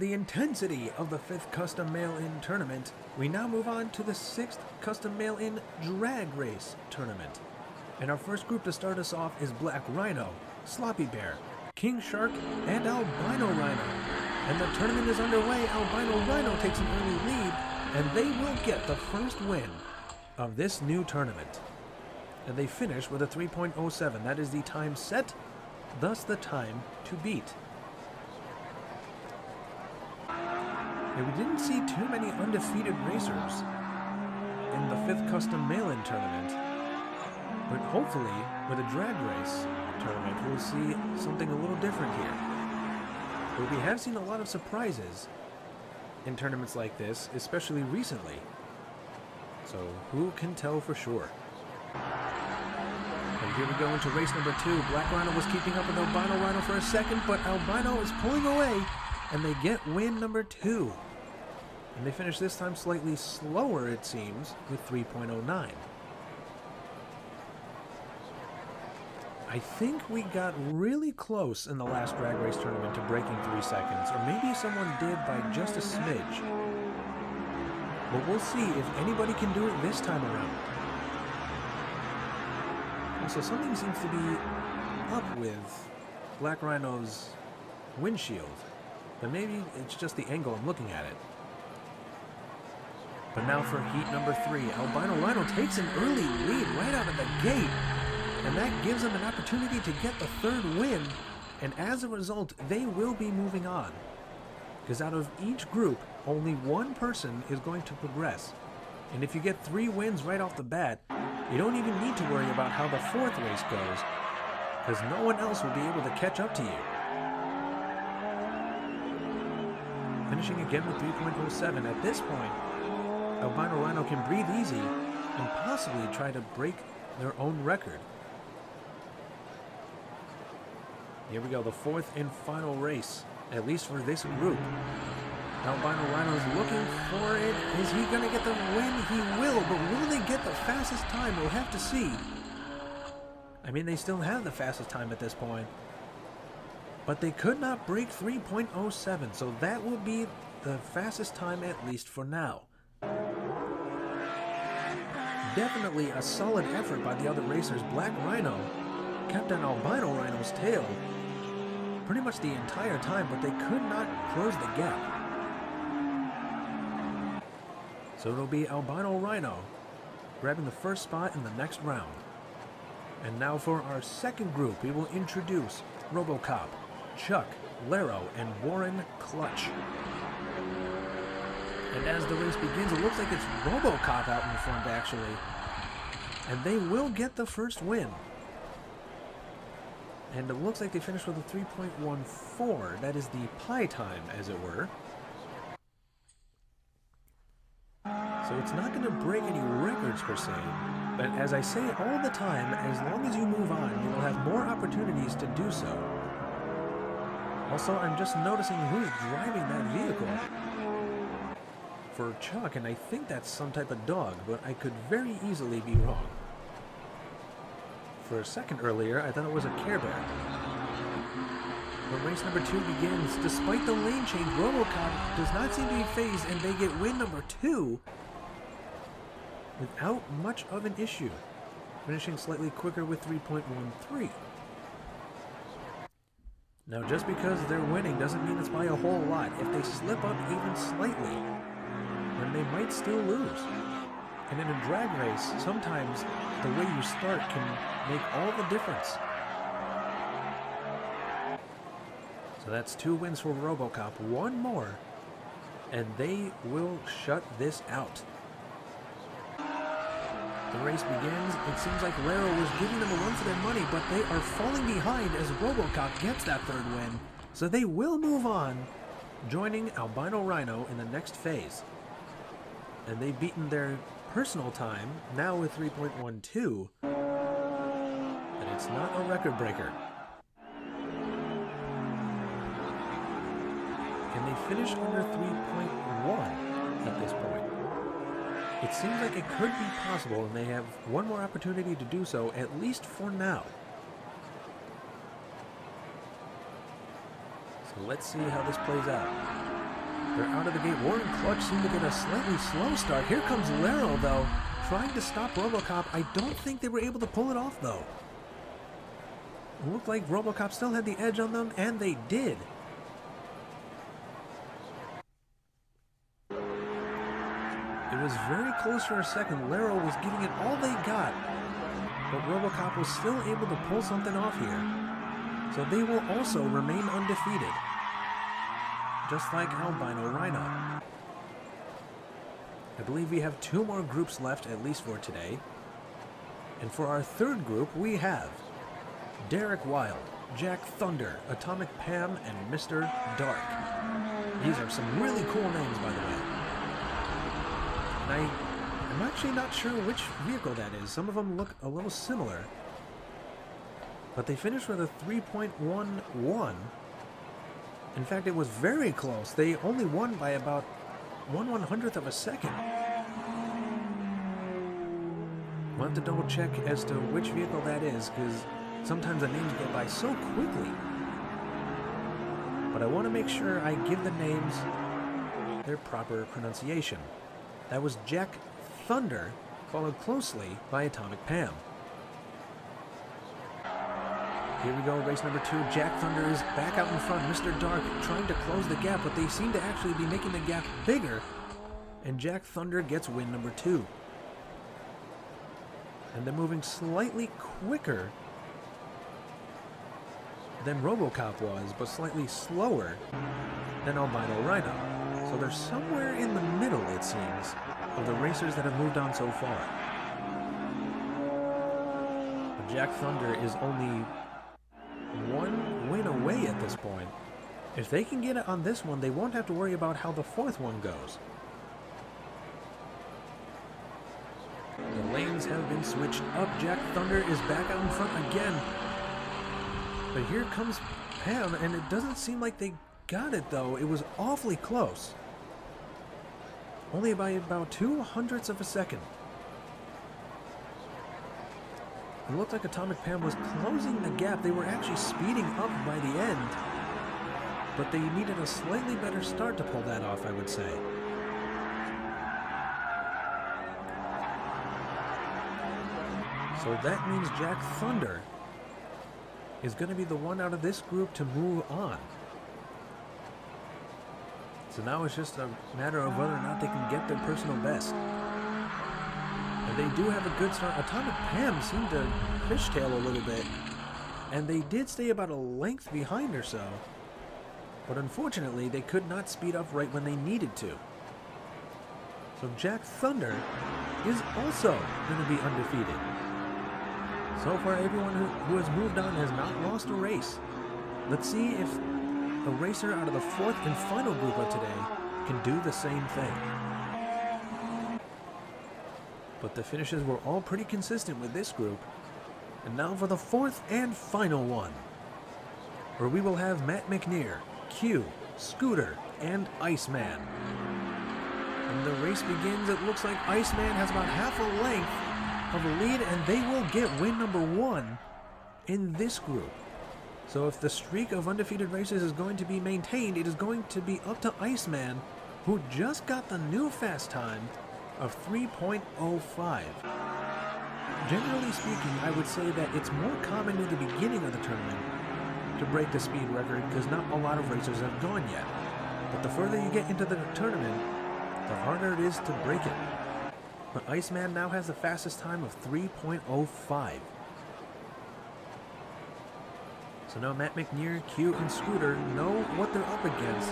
the intensity of the 5th Custom Mail-In Tournament, we now move on to the 6th Custom Mail-In Drag Race Tournament. And our first group to start us off is Black Rhino, Sloppy Bear, King Shark, and Albino Rhino. And the tournament is underway. Albino Rhino takes an early lead, and they will get the first win of this new tournament. And they finish with a 3.07. That is the time set, thus the time to beat. And we didn't see too many undefeated racers in the 5th Custom Mail-In Tournament, but hopefully with a drag race tournament we'll see something a little different here. But we have seen a lot of surprises in tournaments like this, especially recently. So who can tell for sure? And here we go into race number 2. Black Rhino was keeping up with Albino Rhino for a second, but Albino is pulling away, and they get win number 2. And they finish this time slightly slower, it seems, with 3.09. I think we got really close in the last drag race tournament to breaking 3 seconds, or maybe someone did by just a smidge. But we'll see if anybody can do it this time around. Also, something seems to be up with Black Rhino's windshield, but maybe it's just the angle I'm looking at it. But now for heat number 3, Albino Rhino takes an early lead right out of the gate, and that gives them an opportunity to get the 3rd win, and as a result, they will be moving on. Because out of each group, only one person is going to progress. And if you get 3 wins right off the bat, you don't even need to worry about how the 4th race goes, because no one else will be able to catch up to you. Finishing again with 3.07. At this point, Albino Rhino can breathe easy and possibly try to break their own record. Here we go, the 4th and final race, at least for this group. Albino Rhino is looking for it. Is he going to get the win? He will, but will they get the fastest time? We'll have to see. I mean, they still have the fastest time at this point. But they could not break 3.07, so that will be the fastest time at least for now. Definitely a solid effort by the other racers. Black Rhino kept on Albino Rhino's tail pretty much the entire time, but they could not close the gap. So it'll be Albino Rhino grabbing the first spot in the next round. And now for our second group, we will introduce RoboCop, Chuck, Laro, and Warren Clutch. And as the race begins, it looks like it's RoboCop out in front, actually. And they will get the first win. And it looks like they finished with a 3.14. That is the pie time, as it were. So it's not going to break any records per se. But as I say all the time, as long as you move on, you will have more opportunities to do so. Also, I'm just noticing who's driving that vehicle. For Chuck, and I think that's some type of dog, but I could very easily be wrong. For a second earlier, I thought it was a Care Bear. But race number 2 begins. Despite the lane change, RoboCop does not seem to be phased, and they get win number 2 without much of an issue, finishing slightly quicker with 3.13. Now, just because they're winning doesn't mean it's by a whole lot. If they slip up even slightly, then they might still lose. And in a drag race, sometimes the way you start can make all the difference. So that's 2 wins for RoboCop, 1 more, and they will shut this out. The race begins. It seems like Laro was giving them a run for their money, but they are falling behind as RoboCop gets that 3rd win. So they will move on, joining Albino Rhino in the next phase. And they've beaten their personal time, now with 3.12, but it's not a record breaker. Can they finish under 3.1 at this point? It seems like it could be possible, and they have one more opportunity to do so, at least for now. So let's see how this plays out. out of the gate. Warren Clutch seemed to get a slightly slow start. Here comes Lero, though, trying to stop RoboCop. I don't think they were able to pull it off, though. It looked like RoboCop still had the edge on them, and they did. It was very close for a second. Lero was giving it all they got, but RoboCop was still able to pull something off here. So they will also remain undefeated, just like Albino Rhino. I believe we have 2 more groups left, at least for today. And for our third group, we have Derek Wild, Jack Thunder, Atomic Pam, and Mr. Dark. These are some really cool names, by the way. And I'm actually not sure which vehicle that is. Some of them look a little similar. But they finished with a 3.11. In fact, it was very close. They only won by about 1/100th of a second. We'll have to double check as to which vehicle that is, because sometimes the names go by so quickly. But I want to make sure I give the names their proper pronunciation. That was Jack Thunder, followed closely by Atomic Pam. Here we go, race number 2. Jack Thunder is back out in front. Mr. Dark trying to close the gap, but they seem to actually be making the gap bigger. And Jack Thunder gets win number 2. And they're moving slightly quicker than RoboCop was, but slightly slower than Albino Rhino. So they're somewhere in the middle, it seems, of the racers that have moved on so far. But Jack Thunder is only 1 win away at this point. If they can get it on this one, they won't have to worry about how the 4th one goes. The lanes have been switched up. Jack Thunder is back out in front again. But here comes Pam, and it doesn't seem like they got it, though. It was awfully close. Only by about 2/100ths of a second. It looked like Atomic Pam was closing the gap. They were actually speeding up by the end, but they needed a slightly better start to pull that off, I would say. So that means Jack Thunder is going to be the one out of this group to move on. So now it's just a matter of whether or not they can get their personal best. And they do have a good start. Atomic Pam seemed to fishtail a little bit, and they did stay about a length behind or so. But unfortunately, they could not speed up right when they needed to. So Jack Thunder is also going to be undefeated. So far, everyone who has moved on has not lost a race. Let's see if a racer out of the 4th and final group of today can do the same thing. But the finishes were all pretty consistent with this group. And now for the 4th and final one, where we will have Matt McNear, Q, Scooter, and Iceman. And the race begins. It looks like Iceman has about half a length of a lead, and they will get win number 1 in this group. So if the streak of undefeated races is going to be maintained, it is going to be up to Iceman, who just got the new fast time of 3.05. Generally speaking, I would say that it's more common in the beginning of the tournament to break the speed record because not a lot of racers have gone yet. But the further you get into the tournament, the harder it is to break it. But Iceman now has the fastest time of 3.05. So now Matt McNear, Q, and Scooter know what they're up against.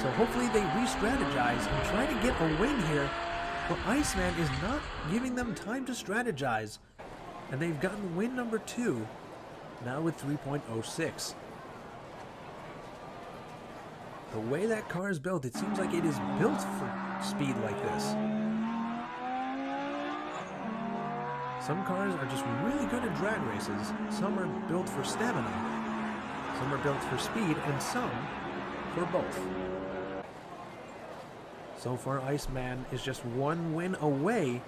So hopefully they re-strategize and try to get a win here. But Iceman is not giving them time to strategize. And they've gotten win number 2, now with 3.06. The way that car is built, it seems like it is built for speed like this. Some cars are just really good at drag races. Some are built for stamina. Some are built for speed, and some for both. So far, Iceman is just 1 win away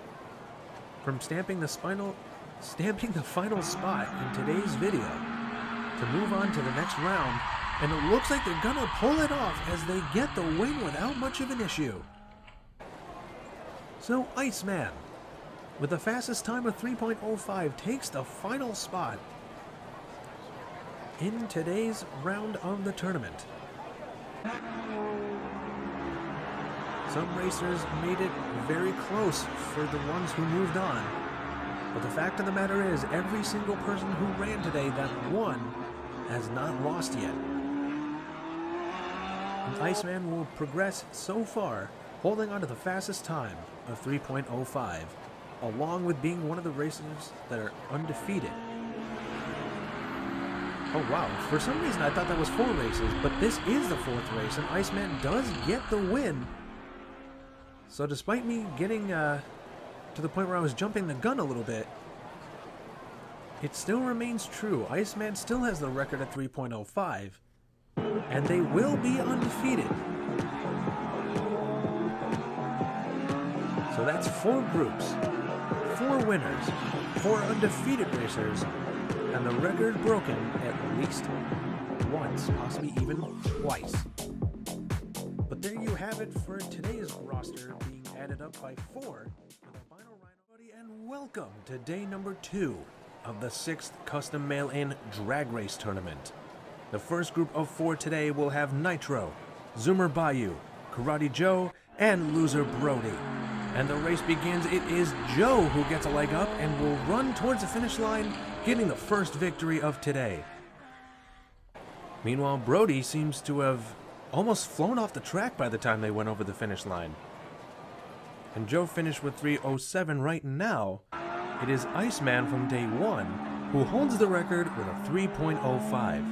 from stamping the final spot in today's video to move on to the next round And it looks like they're gonna pull it off as they get the win without much of an issue. So Iceman, with the fastest time of 3.05, takes the final spot in today's round of the tournament. Some racers made it very close for the ones who moved on. But the fact of the matter is, every single person who ran today that won has not lost yet. And Iceman will progress so far, holding on to the fastest time of 3.05, along with being one of the racers that are undefeated. Oh wow, for some reason I thought that was 4 races, but this is the 4th race, and Iceman does get the win. So despite me getting to the point where I was jumping the gun a little bit, it still remains true. Iceman still has the record at 3.05, and they will be undefeated. So that's 4 groups, 4 winners, 4 undefeated racers, and the record broken at least once, possibly even twice. But there you have it for today's roster being added up by 4 with a final ride. And welcome to day number 2 of the 6th Custom Mail-In Drag Race Tournament. The first group of 4 today will have Nitro, Zoomer Bayou, Karate Joe, and Loser Brody. And the race begins. It is Joe who gets a leg up and will run towards the finish line, getting the first victory of today. Meanwhile, Brody seems to have almost flown off the track by the time they went over the finish line. And Joe finished with 3:07 right now. It is Iceman from day 1 who holds the record with a 3.05.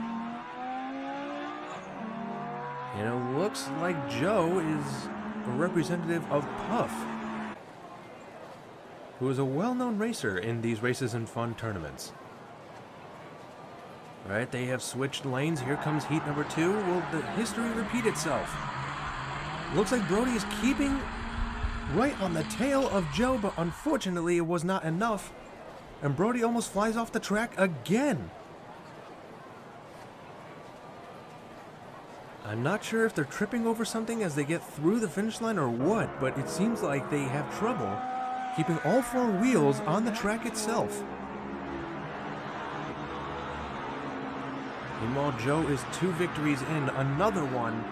And it looks like Joe is a representative of Puff, who is a well-known racer in these Races and Fun tournaments. Alright, they have switched lanes. Here comes heat number 2. Will the history repeat itself? Looks like Brody is keeping right on the tail of Joe, but unfortunately it was not enough. And Brody almost flies off the track again. I'm not sure if they're tripping over something as they get through the finish line or what, but it seems like they have trouble keeping all 4 wheels on the track itself. Meanwhile, Joe is 2 victories in. Another one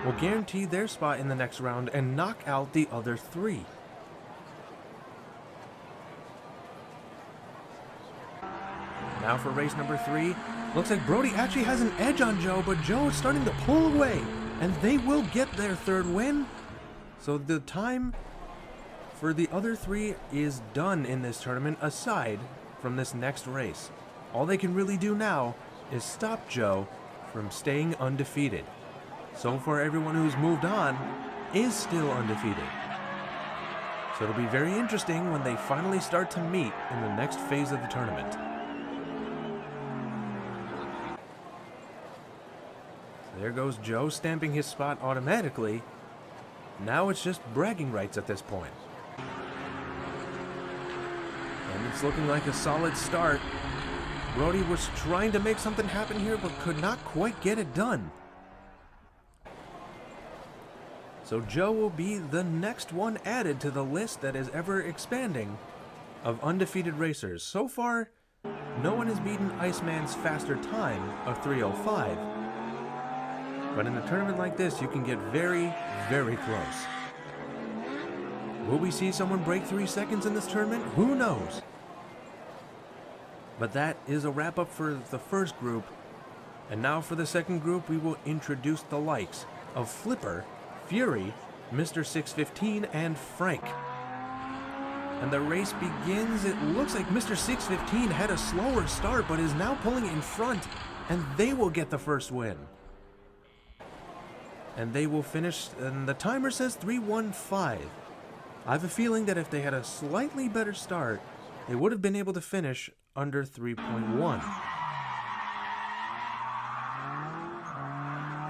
will guarantee their spot in the next round and knock out the other 3. Now for race number 3. Looks like Brody actually has an edge on Joe, but Joe is starting to pull away, and they will get their 3rd win. So the time for the other 3 is done in this tournament, aside from this next race. All they can really do now is stop Joe from staying undefeated. So far, everyone who's moved on is still undefeated. So it'll be very interesting when they finally start to meet in the next phase of the tournament. So there goes Joe, stamping his spot automatically. Now it's just bragging rights at this point. And it's looking like a solid start. Brody was trying to make something happen here, but could not quite get it done. So Joe will be the next one added to the list that is ever expanding of undefeated racers. So far, no one has beaten Iceman's faster time of 3:05. But in a tournament like this, you can get very, very close. Will we see someone break 3 seconds in this tournament? Who knows? But that is a wrap-up for the first group. And now for the second group, we will introduce the likes of Flipper, Fury, Mr. 615, and Frank. And the race begins. It looks like Mr. 615 had a slower start, but is now pulling in front, and they will get the first win. And they will finish, and the timer says 3:15. I have a feeling that if they had a slightly better start, they would have been able to finish under 3.1.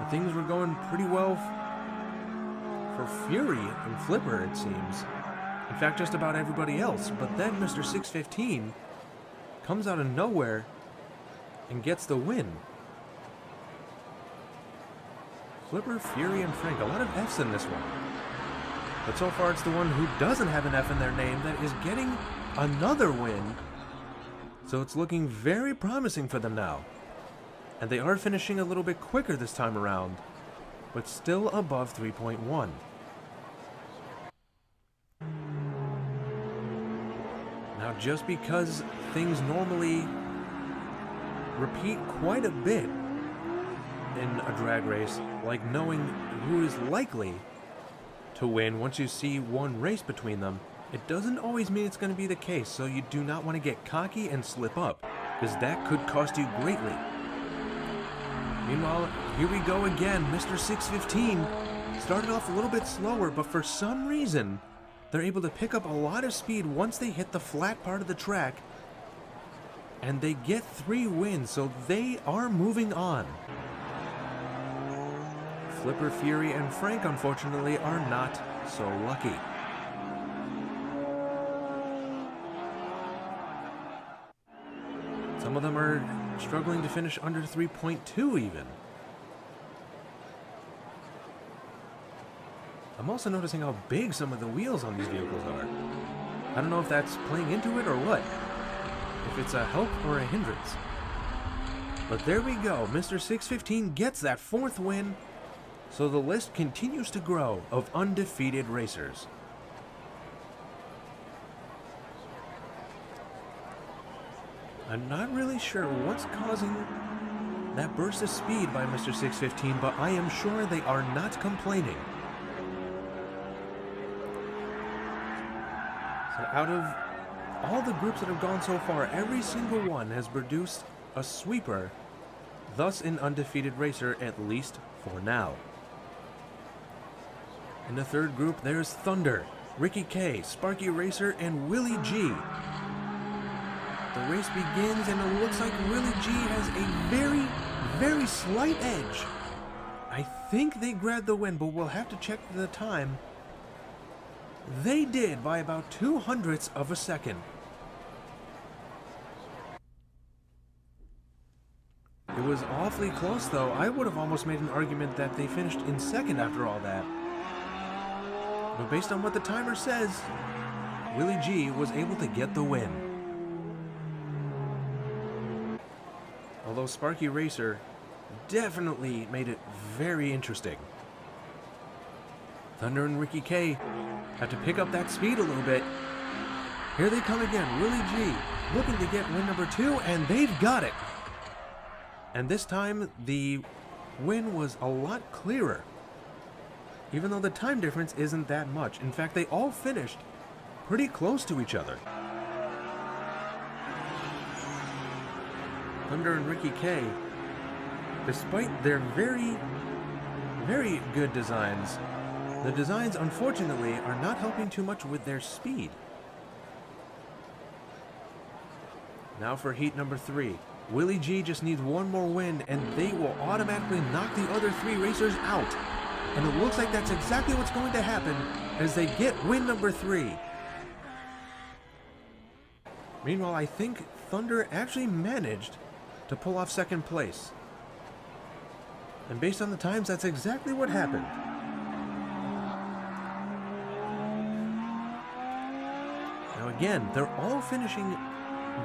Things were going pretty well for Fury and Flipper, it seems. In fact, just about everybody else. But then Mr. 615 comes out of nowhere and gets the win. Flipper, Fury, and Frank. A lot of F's in this one. But so far it's the one who doesn't have an F in their name that is getting another win. So it's looking very promising for them now. And they are finishing a little bit quicker this time around, but still above 3.1. Now, just because things normally repeat quite a bit in a drag race, like knowing who is likely to win once you see one race between them, it doesn't always mean it's going to be the case, so you do not want to get cocky and slip up, because that could cost you greatly. Meanwhile, here we go again. Mr. 615 started off a little bit slower, but for some reason, they're able to pick up a lot of speed once they hit the flat part of the track, and they get 3 wins, so they are moving on. Flipper, Fury, and Frank, unfortunately, are not so lucky. Some of them are struggling to finish under 3.2 even. I'm also noticing how big some of the wheels on these vehicles are. I don't know if that's playing into it or what. If it's a help or a hindrance. But there we go. Mr. 615 gets that 4th win. So the list continues to grow of undefeated racers. I'm not really sure what's causing that burst of speed by Mr. 615, but I am sure they are not complaining. So out of all the groups that have gone so far, every single one has produced a sweeper, thus an undefeated racer, at least for now. In the 3rd group, there's Thunder, Ricky K, Sparky Racer, and Willie G. The race begins, and it looks like Willie G has a very, very slight edge. I think they grabbed the win, but we'll have to check the time. They did by about 0.02 of a second. It was awfully close, though. I would have almost made an argument that they finished in 2nd after all that. But based on what the timer says, Willie G was able to get the win. Although Sparky Racer definitely made it very interesting. Thunder and Ricky K had to pick up that speed a little bit. Here they come again, Willie G looking to get win number 2, and they've got it. And this time, the win was a lot clearer. Even though the time difference isn't that much. In fact, they all finished pretty close to each other. Thunder and Ricky K, despite their very, very good designs, the designs unfortunately are not helping too much with their speed. Now for heat number 3. Willie G just needs one more win and they will automatically knock the other 3 racers out. And it looks like that's exactly what's going to happen as they get win number 3. Meanwhile, I think Thunder actually managed to pull off 2nd place. And based on the times, that's exactly what happened. Now again, they're all finishing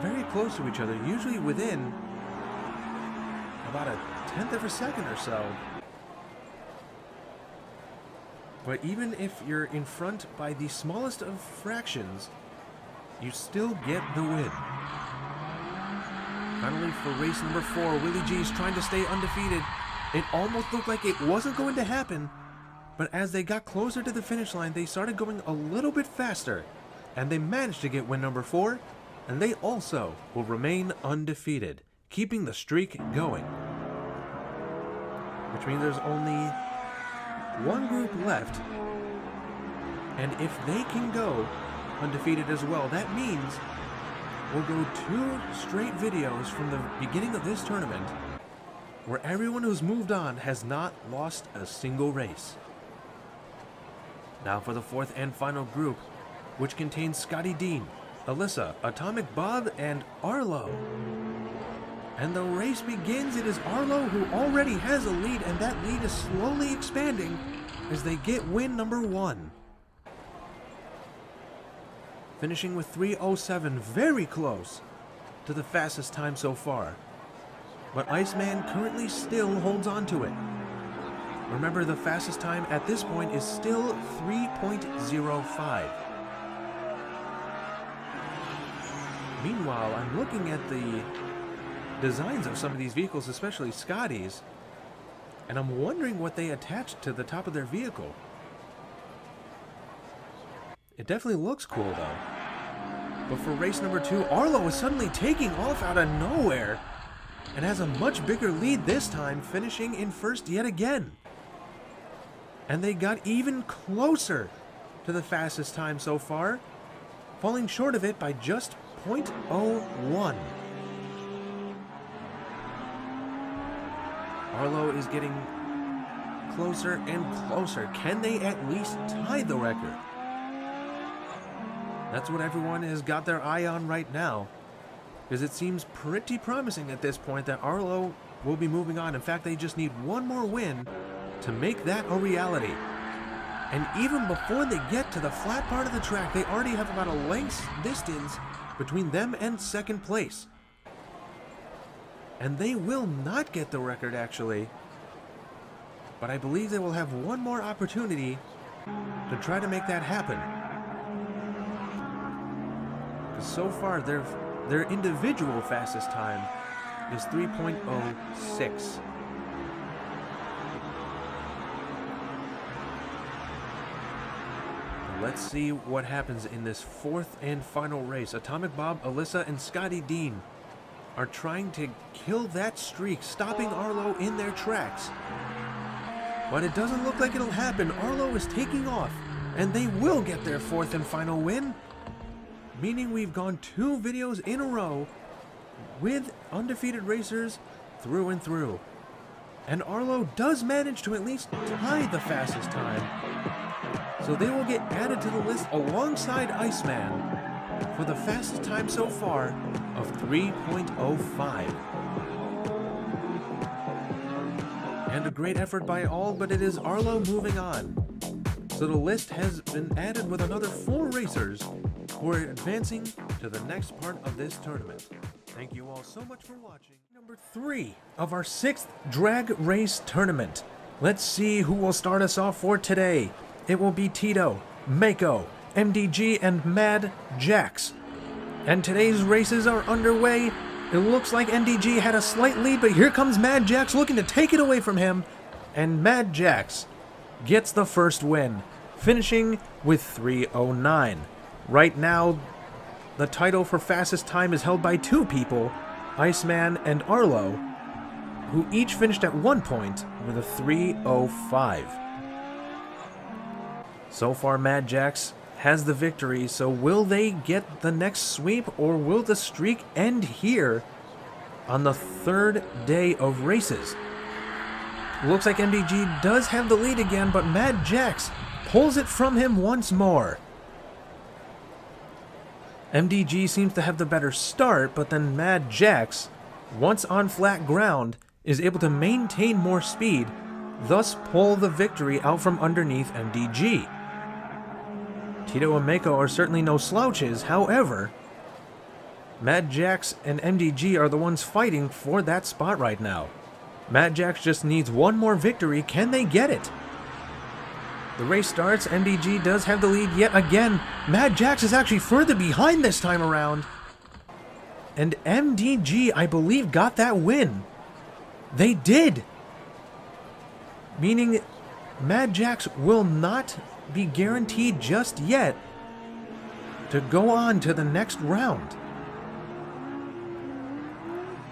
very close to each other, usually within about 1/10 of a second or so. But even if you're in front by the smallest of fractions, you still get the win. Finally, for race number 4, Willie G's trying to stay undefeated. It almost looked like it wasn't going to happen, but as they got closer to the finish line, they started going a little bit faster, and they managed to get win number 4, and they also will remain undefeated, keeping the streak going. Which means there's only one group left, and if they can go undefeated as well, that means we'll go 2 straight videos from the beginning of this tournament where everyone who's moved on has not lost a single race. Now for the 4th and final group, which contains Scotty Dean, Alyssa, Atomic Bob, and Arlo. And the race begins. It is Arlo who already has a lead, and that lead is slowly expanding as they get win number 1. Finishing with 3:07, very close to the fastest time so far. But Iceman currently still holds on to it. Remember, the fastest time at this point is still 3.05. Meanwhile, I'm looking at the designs of some of these vehicles, especially Scotty's, and I'm wondering what they attached to the top of their vehicle. It definitely looks cool though. But for race number 2, Arlo is suddenly taking off out of nowhere and has a much bigger lead this time, finishing in first yet again. And they got even closer to the fastest time so far, falling short of it by just 0.01. Arlo is getting closer and closer. Can they at least tie the record? That's what everyone has got their eye on right now, because it seems pretty promising at this point that Arlo will be moving on. In fact, they just need one more win to make that a reality. And even before they get to the flat part of the track, they already have about a length's distance between them and second place. And they will not get the record, actually. But I believe they will have one more opportunity to try to make that happen. Because so far, their individual fastest time is 3.06. Let's see what happens in this 4th and final race. Atomic Bob, Alyssa, and Scotty Dean are trying to kill that streak, stopping Arlo in their tracks. But it doesn't look like it'll happen. Arlo is taking off, and they will get their 4th and final win, meaning we've gone 2 videos in a row with undefeated racers through and through. And Arlo does manage to at least tie the fastest time, so they will get added to the list alongside Iceman for the fastest time so far of 3.05. And a great effort by all, but it is Arlo moving on. So the list has been added with another 4 racers who are advancing to the next part of this tournament. Thank you all so much for watching. Number 3 of our 6th drag race tournament. Let's see who will start us off for today. It will be Tito, Mako, MDG, and Mad Jax. And today's races are underway. It looks like MDG had a slight lead, but here comes Mad Jax looking to take it away from him. And Mad Jax gets the first win, finishing with 3:09. Right now, the title for fastest time is held by 2 people, Iceman and Arlo, who each finished at 1 point with a 3:05. So far, Mad Jax has the victory, so will they get the next sweep, or will the streak end here on the 3rd day of races? Looks like MDG does have the lead again, but Mad Jax pulls it from him once more. MDG seems to have the better start, but then Mad Jax, once on flat ground, is able to maintain more speed, thus pull the victory out from underneath MDG. Tito and Mako are certainly no slouches, however, Mad Jax and MDG are the ones fighting for that spot right now. Mad Jax just needs one more victory. Can they get it? The race starts. MDG does have the lead yet again. Mad Jax is actually further behind this time around. And MDG, I believe, got that win. They did. Meaning Mad Jax will not be guaranteed just yet to go on to the next round.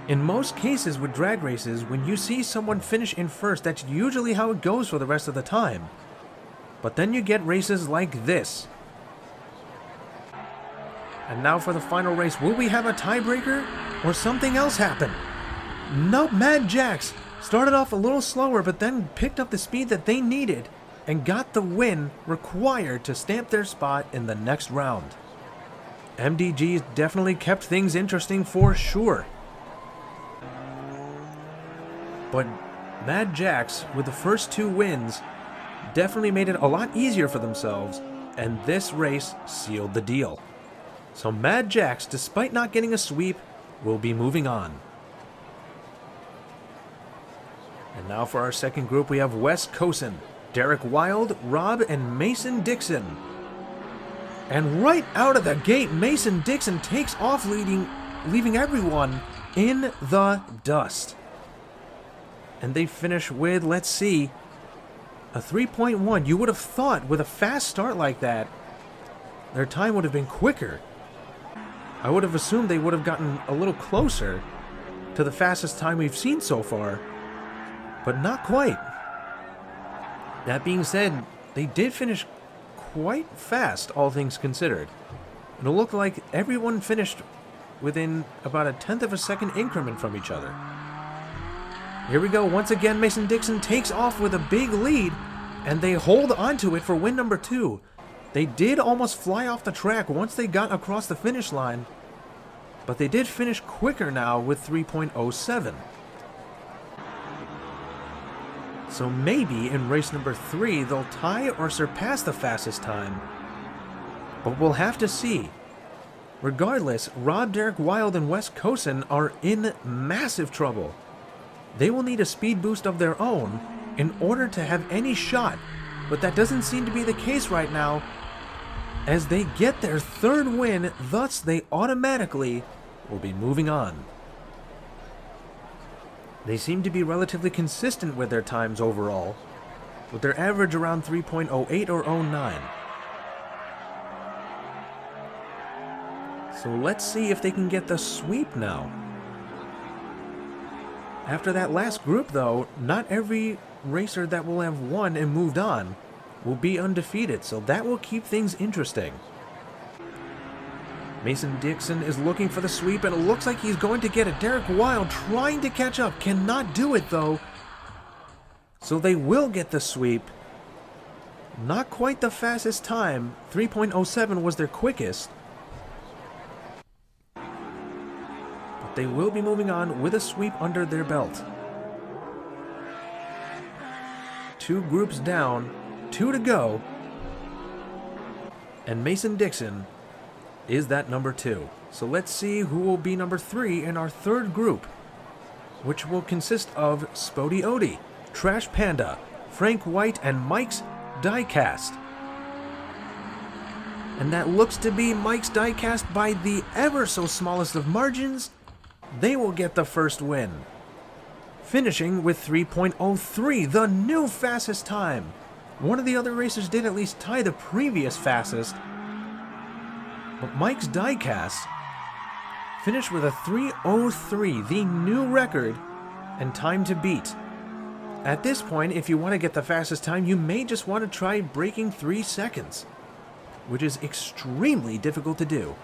In most cases with drag races, when you see someone finish in first, that's usually how it goes for the rest of the time. But then you get races like this. And now for the final race, will we have a tiebreaker or something else happen? Nope, Mad Jax started off a little slower, but then picked up the speed that they needed and got the win required to stamp their spot in the next round. MDG definitely kept things interesting for sure. But Mad Jax, with the first 2 wins, definitely made it a lot easier for themselves, and this race sealed the deal. So Mad Jax, despite not getting a sweep, will be moving on. And now for our second group, we have Wes Cosen, Derek Wild, Rob, and Mason Dixon. And right out of the gate, Mason Dixon takes off leaving everyone in the dust. And they finish with, let's see, a 3.1. You would have thought with a fast start like that, their time would have been quicker. I would have assumed they would have gotten a little closer to the fastest time we've seen so far, but not quite. That being said, they did finish quite fast, all things considered. It looked like everyone finished within about a 1/10 of a second increment from each other. Here we go. Once again, Mason Dixon takes off with a big lead, and they hold onto it for win number 2. They did almost fly off the track once they got across the finish line, but they did finish quicker now with 3.07. So maybe in race number 3, they'll tie or surpass the fastest time, but we'll have to see. Regardless, Rob, Derek Wild, and Wes Cosen are in massive trouble. They will need a speed boost of their own in order to have any shot, but that doesn't seem to be the case right now, as they get their 3rd win, thus they automatically will be moving on. They seem to be relatively consistent with their times overall, with their average around 3.08 or 09. So let's see if they can get the sweep now. After that last group though, not every racer that will have won and moved on will be undefeated, so that will keep things interesting. Mason Dixon is looking for the sweep, and it looks like he's going to get it. Derek Wild trying to catch up, cannot do it though. So they will get the sweep. Not quite the fastest time. 3.07 was their quickest. But they will be moving on with a sweep under their belt. 2 groups down, 2 to go. And Mason Dixon is that number 2. So let's see who will be number 3 in our 3rd group, which will consist of Spody Odie, Trash Panda, Frank White, and Mike's Diecast. And that looks to be Mike's Diecast by the ever so smallest of margins. They will get the first win, finishing with 3.03, the new fastest time. One of the other racers did at least tie the previous fastest, but Mike's Diecast finished with a 3:03, the new record and time to beat. At this point, if you want to get the fastest time, you may just want to try breaking 3 seconds, which is extremely difficult to do.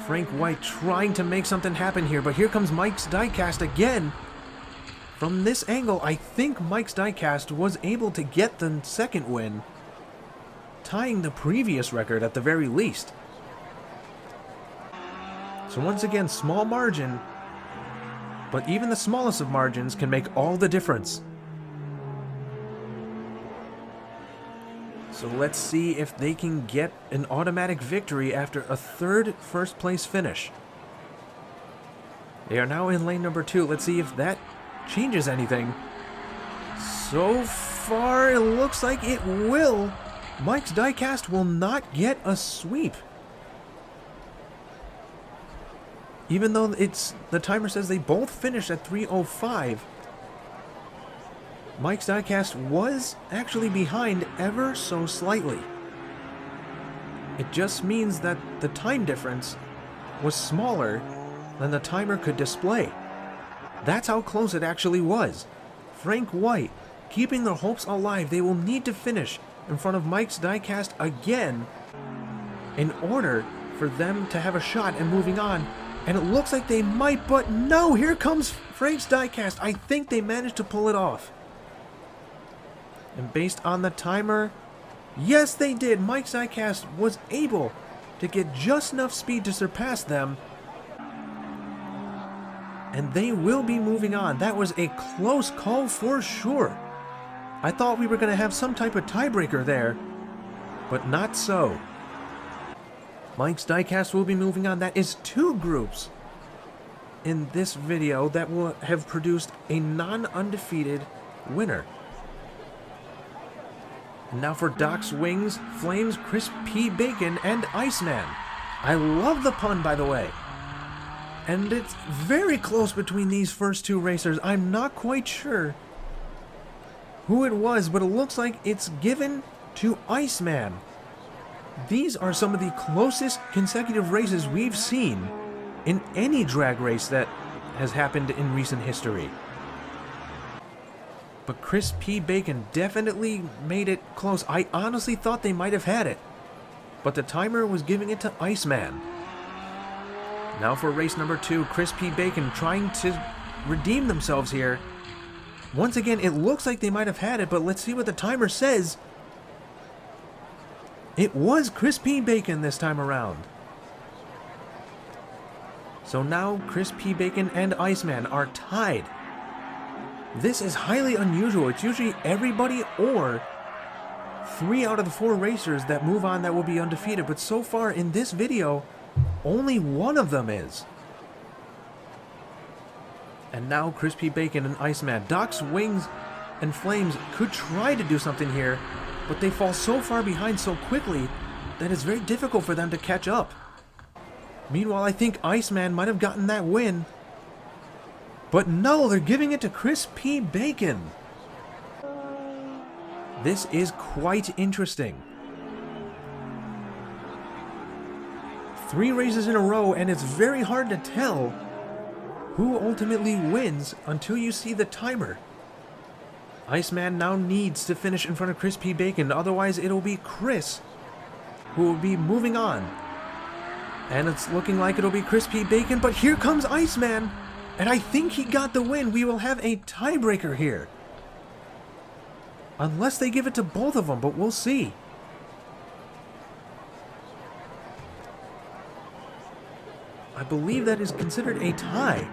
Frank White trying to make something happen here, but here comes Mike's Diecast again. From this angle, I think Mike's Diecast was able to get the 2nd win, tying the previous record at the very least. So once again, small margin, but even the smallest of margins can make all the difference. So let's see if they can get an automatic victory after a 3rd first place finish. They are now in lane number 2. Let's see if that changes anything. So far, it looks like it will. Mike's Diecast will not get a sweep. Even though the timer says they both finished at 3:05, Mike's Diecast was actually behind ever so slightly. It just means that the time difference was smaller than the timer could display. That's how close it actually was. Frank White keeping their hopes alive. They will need to finish in front of Mike's Diecast again in order for them to have a shot and moving on. And it looks like they might, but no, here comes Frank's Diecast. I think they managed to pull it off. And based on the timer, yes they did. Mike's Diecast was able to get just enough speed to surpass them. and they will be moving on. That was a close call for sure. I thought we were going to have some type of tiebreaker there, but not so. Mike's Diecast will be moving on. That is 2 groups in this video that will have produced a non-undefeated winner. And now for Doc's Wings, Flames, Chris P. Bacon, and Iceman. I love the pun, by the way. And it's very close between these first 2 racers. I'm not quite sure who it was, but it looks like it's given to Iceman. These are some of the closest consecutive races we've seen in any drag race that has happened in recent history. But Chris P. Bacon definitely made it close. I honestly thought they might have had it, but the timer was giving it to Iceman. Now for race number 2, Chris P. Bacon trying to redeem themselves here. Once again, it looks like they might have had it, but let's see what the timer says. It was Chris P. Bacon this time around. So now Chris P. Bacon and Iceman are tied. This is highly unusual. It's usually everybody or 3 out of the 4 racers that move on that will be undefeated, but so far in this video, only one of them is. And now Chris P. Bacon and Iceman. Doc's Wings and Flames could try to do something here, but they fall so far behind so quickly that it's very difficult for them to catch up. Meanwhile, I think Iceman might have gotten that win. But no, they're giving it to Chris P. Bacon. This is quite interesting. 3 races in a row, and it's very hard to tell who ultimately wins until you see the timer. Iceman now needs to finish in front of Chris P. Bacon, otherwise it'll be Chris who will be moving on. And it's looking like it'll be Chris P. Bacon, but here comes Iceman, and I think he got the win. We will have a tiebreaker here. Unless they give it to both of them, but we'll see. I believe that is considered a tie.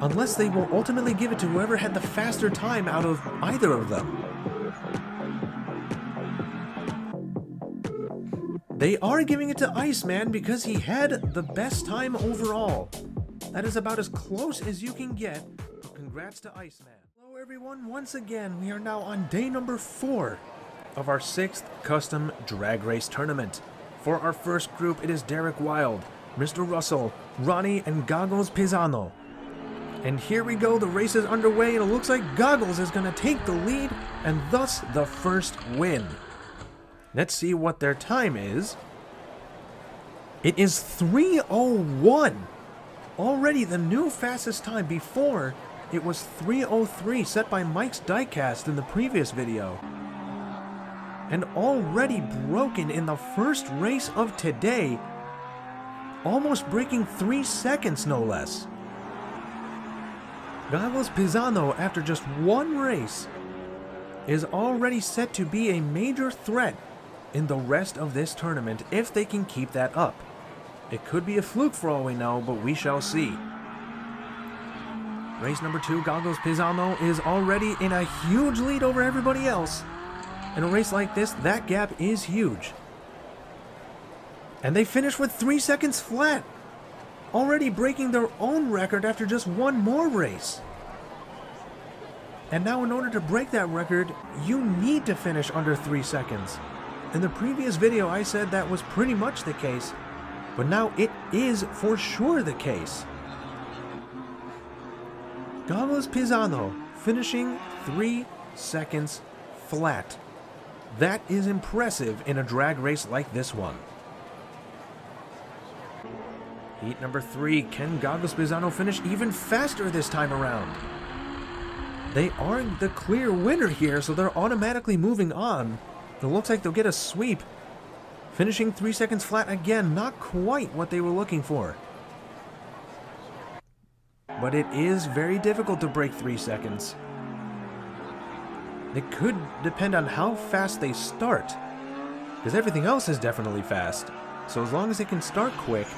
Unless they will ultimately give it to whoever had the faster time out of either of them. They are giving it to Iceman because he had the best time overall. That is about as close as you can get, but congrats to Iceman. Hello everyone, once again, we are now on day number 4 of our 6th custom drag race tournament. For our first group, it is Derek Wild, Mr. Russell, Ronnie, and Goggles Pisano. And here we go, the race is underway, and it looks like Goggles is going to take the lead, and thus the first win. Let's see what their time is. It is 3:01. Already the new fastest time. Before, it was 3:03 set by Mike's Diecast in the previous video. And already broken in the first race of today. Almost breaking 3 seconds, no less. Goggles Pisano, after just 1 race, is already set to be a major threat in the rest of this tournament if they can keep that up. It could be a fluke for all we know, but we shall see. Race number 2, Goggles Pisano is already in a huge lead over everybody else. In a race like this, that gap is huge. And they finish with 3 seconds flat, already breaking their own record after just 1 more race. And now in order to break that record, you need to finish under 3 seconds. In the previous video, I said that was pretty much the case, but now it is for sure the case. Goggles Pisano finishing 3 seconds flat. That is impressive in a drag race like this one. Heat number 3, can Goggles Pisano finish even faster this time around? They are the clear winner here, so they're automatically moving on. It looks like they'll get a sweep. Finishing 3 seconds flat again, not quite what they were looking for. But it is very difficult to break 3 seconds. It could depend on how fast they start, because everything else is definitely fast. So as long as they can start quick,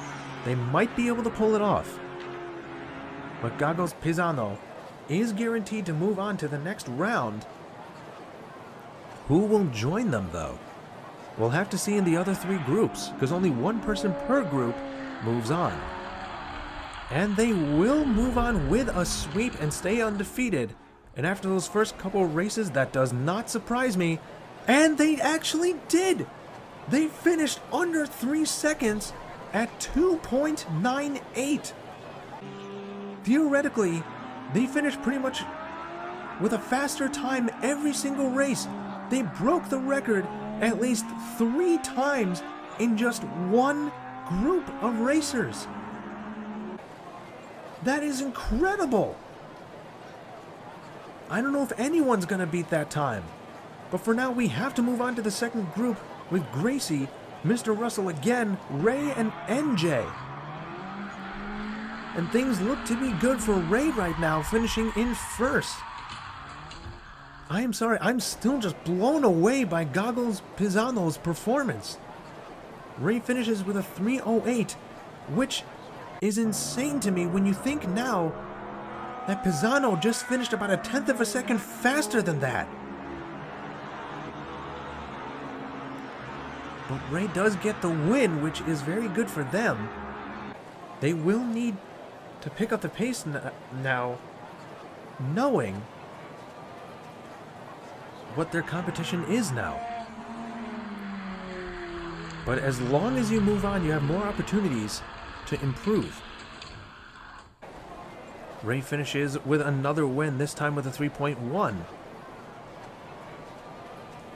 they might be able to pull it off. but Goggles Pisano is guaranteed to move on to the next round. Who will join them, though? We'll have to see in the other 3 groups, because only one person per group moves on. And they will move on with a sweep and stay undefeated. And after those first couple races, that does not surprise me. And they actually did! They finished under 3 seconds at 2.98. Theoretically, they finished pretty much with a faster time every single race. They broke the record at least 3 times in just one group of racers. That is incredible! I don't know if anyone's gonna beat that time. But for now, we have to move on to the second group with Gracie, Mr. Russell again, Ray, and NJ. And things look to be good for Ray right now, finishing in first. I am sorry, I'm still just blown away by Goggles Pisano's performance. Ray finishes with a 3:08, which is insane to me when you think now that Pisano just finished about a 1/10 of a second faster than that. But Ray does get the win, which is very good for them. They will need to pick up the pace now, knowing what their competition is now. But as long as you move on, you have more opportunities to improve. Ray finishes with another win, this time with a 3.1.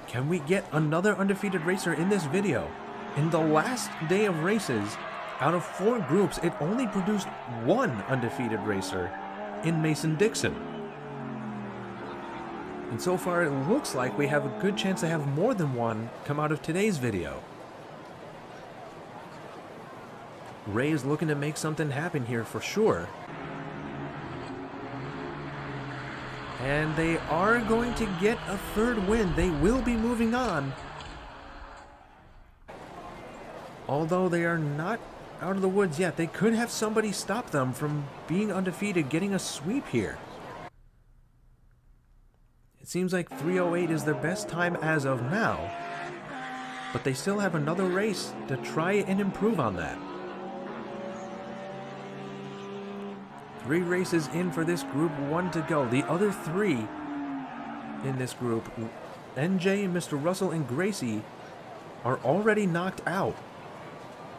Can we get another undefeated racer in this video? In the last day of races, out of 4 groups, it only produced 1 undefeated racer in Mason Dixon. And so far it looks like we have a good chance to have more than one come out of today's video. Ray is looking to make something happen here for sure. And they are going to get a 3rd win. They will be moving on. Although they are not out of the woods yet, they could have somebody stop them from being undefeated, getting a sweep here. It seems like 3:08 is their best time as of now, but they still have another race to try and improve on that. 3 races in for this group, 1 to go. The other 3 in this group, NJ, Mr. Russell, and Gracie, are already knocked out.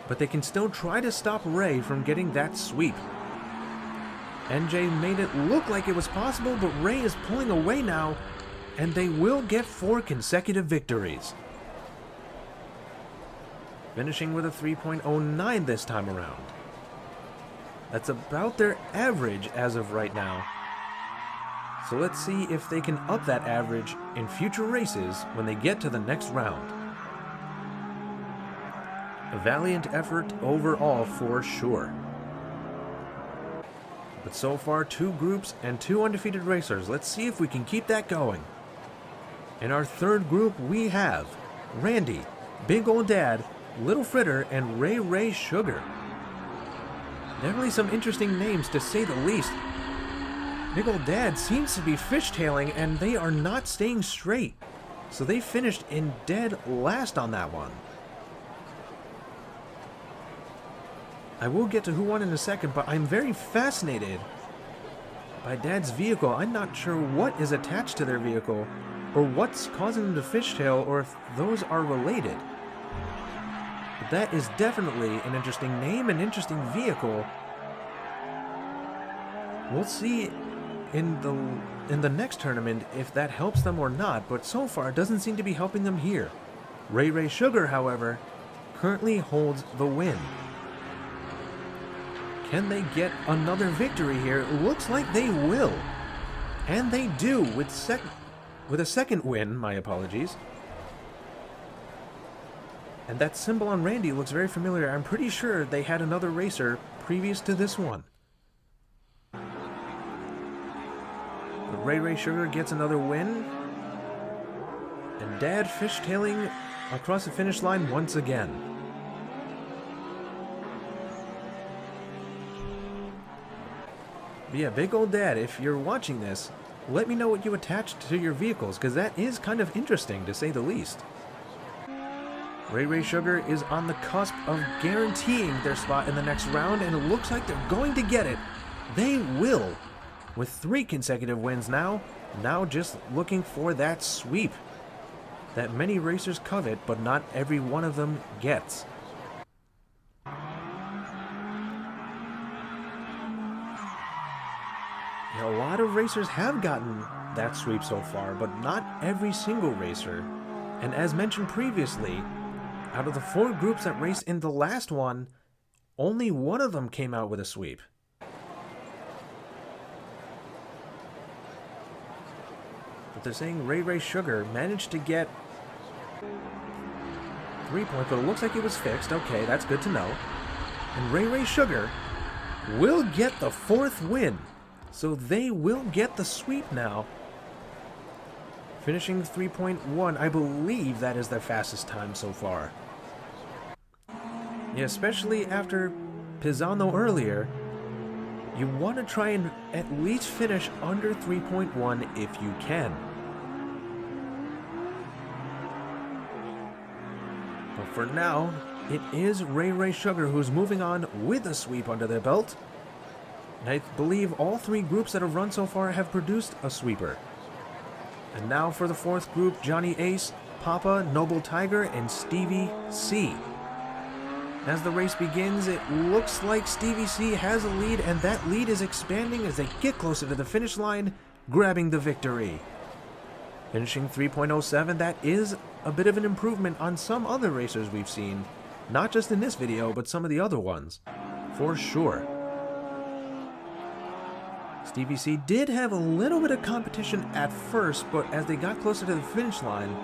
But they can still try to stop Ray from getting that sweep. NJ made it look like it was possible, but Ray is pulling away now, and they will get 4 consecutive victories. Finishing with a 3.09 this time around. That's about their average as of right now. So let's see if they can up that average in future races when they get to the next round. A valiant effort overall for sure. But so far, 2 groups and 2 undefeated racers. Let's see if we can keep that going. In our 3rd group, we have Randy, Big Ol' Dad, Little Fritter, and Ray Sugar. Definitely some interesting names, to say the least. Big Ol' Dad seems to be fishtailing, and they are not staying straight. So they finished in dead last on that one. I will get to who won in a second, but I'm very fascinated by Dad's vehicle. I'm not sure what is attached to their vehicle, or what's causing them to fishtail, or if those are related. But that is definitely an interesting name, an interesting vehicle. We'll see in the next tournament if that helps them or not, but so far it doesn't seem to be helping them here. Ray Sugar, however, currently holds the win. Can they get another victory here? It looks like they will. And they do with a second win, my apologies. And that symbol on Randy looks very familiar. I'm pretty sure they had another racer previous to this one. But Ray Sugar gets another win. And Dad fishtailing across the finish line once again. But yeah, Big Old Dad, if you're watching this, let me know what you attached to your vehicles, because that is kind of interesting, to say the least. Ray Ray Sugar is on the cusp of guaranteeing their spot in the next round, and it looks like they're going to get it. They will, with 3 consecutive wins now just looking for that sweep that many racers covet, but not every one of them gets. A lot of racers have gotten that sweep so far, but not every single racer. And as mentioned previously, out of the 4 groups that raced in the last one, only one of them came out with a sweep. But they're saying Ray Ray Sugar managed to get 3 points, but it looks like it was fixed. Okay, that's good to know. And Ray Ray Sugar will get the 4th win. So they will get the sweep now. Finishing 3.1, I believe that is their fastest time so far. Yeah, especially after Pisano earlier, you want to try and at least finish under 3.1 if you can. But for now, it is Ray Ray Sugar who's moving on with a sweep under their belt. And I believe all 3 groups that have run so far have produced a sweeper. And now for the 4th group, Johnny Ace, Papa, Noble Tiger, and Stevie C. As the race begins, it looks like Stevie C has a lead, and that lead is expanding as they get closer to the finish line, grabbing the victory. Finishing 3.07, that is a bit of an improvement on some other racers we've seen, not just in this video, but some of the other ones, for sure. Stevie C did have a little bit of competition at first, but as they got closer to the finish line,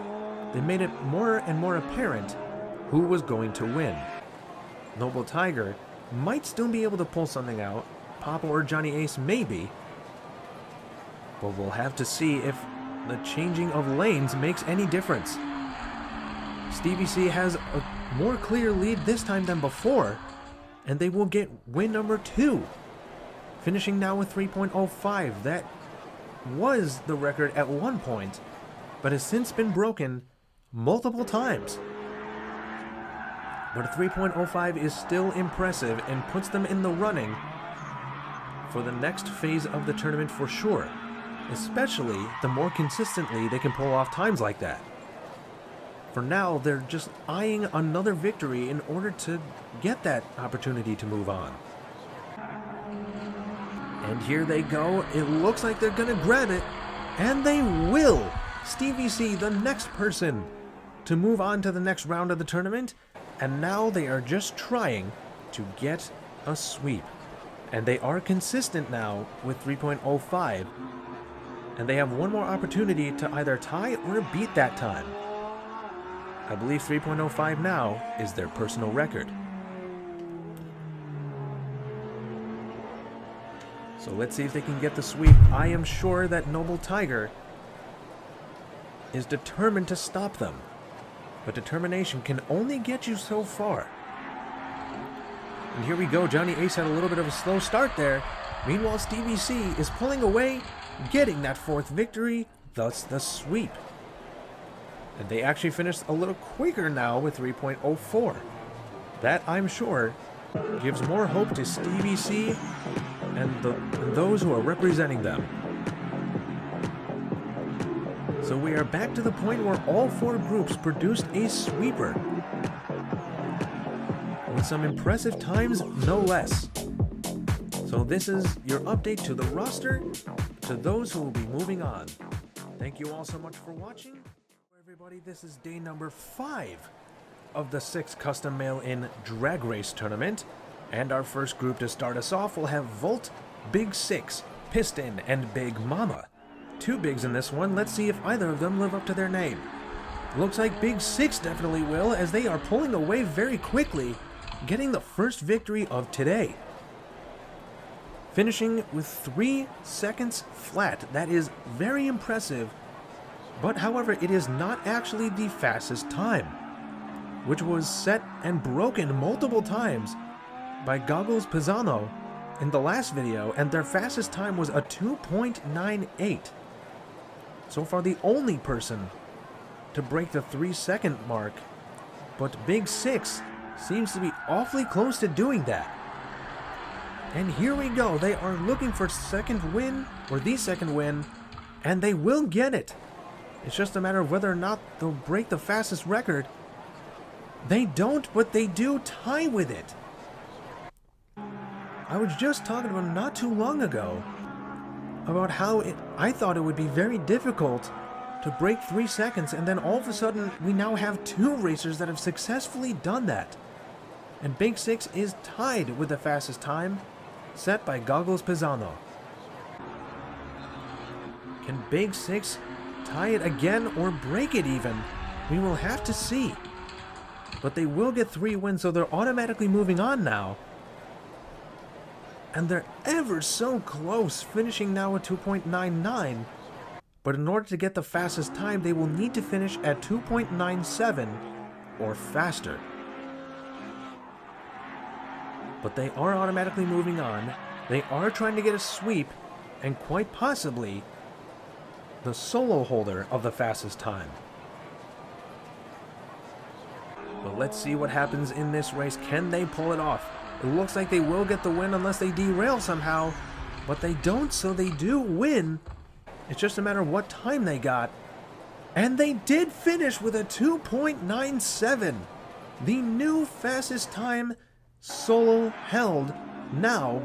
they made it more and more apparent who was going to win. Noble Tiger might still be able to pull something out, Papa or Johnny Ace maybe, but we'll have to see if the changing of lanes makes any difference. Stevie C has a more clear lead this time than before, and they will get win number 2. Finishing now with 3.05, that was the record at one point, but has since been broken multiple times. But a 3.05 is still impressive and puts them in the running for the next phase of the tournament for sure, especially the more consistently they can pull off times like that. For now, they're just eyeing another victory in order to get that opportunity to move on. And here they go. It looks like they're going to grab it. And they will. Stevie C, the next person to move on to the next round of the tournament. And now they are just trying to get a sweep. And they are consistent now with 3.05. And they have one more opportunity to either tie or beat that time. I believe 3.05 now is their personal record. So let's see if they can get the sweep. I am sure that Noble Tiger is determined to stop them. But determination can only get you so far. And here we go. Johnny Ace had a little bit of a slow start there. Meanwhile, Stevie C is pulling away, getting that 4th victory, thus the sweep. And they actually finished a little quicker now with 3.04. That, I'm sure, gives more hope to Stevie C and those who are representing them. So we are back to the point where all 4 groups produced a sweeper. With some impressive times, no less. So this is your update to the roster, to those who will be moving on. Thank you all so much for watching. Everybody, this is day number 5 of the 6th Custom Mail-In Drag Race Tournament. And our first group to start us off will have Volt, Big 6, Piston, and Big Mama. 2 bigs in this one. Let's see if either of them live up to their name. Looks like Big 6 definitely will, as they are pulling away very quickly, getting the first victory of today. Finishing with 3 seconds flat. That is very impressive, but however, it is not actually the fastest time, which was set and broken multiple times by Goggles Pisano in the last video, and their fastest time was a 2.98. So far, the only person to break the 3-second mark, but Big Six seems to be awfully close to doing that. And here we go. They are looking for second win, or the second win, and they will get it. It's just a matter of whether or not they'll break the fastest record. They don't, but they do tie with it. I was just talking about not too long ago about how I thought it would be very difficult to break 3 seconds, and then all of a sudden we now have 2 racers that have successfully done that. And Big Six is tied with the fastest time, set by Goggles Pisano. Can Big Six tie it again or break it even? We will have to see. But they will get 3 wins, so they're automatically moving on now. And they're ever so close, finishing now at 2.99. But in order to get the fastest time, they will need to finish at 2.97 or faster. But they are automatically moving on. They are trying to get a sweep, and quite possibly the solo holder of the fastest time. But let's see what happens in this race. Can they pull it off? It looks like they will get the win unless they derail somehow, but they don't, so they do win. It's just a matter of what time they got. And they did finish with a 2.97. The new fastest time solo held now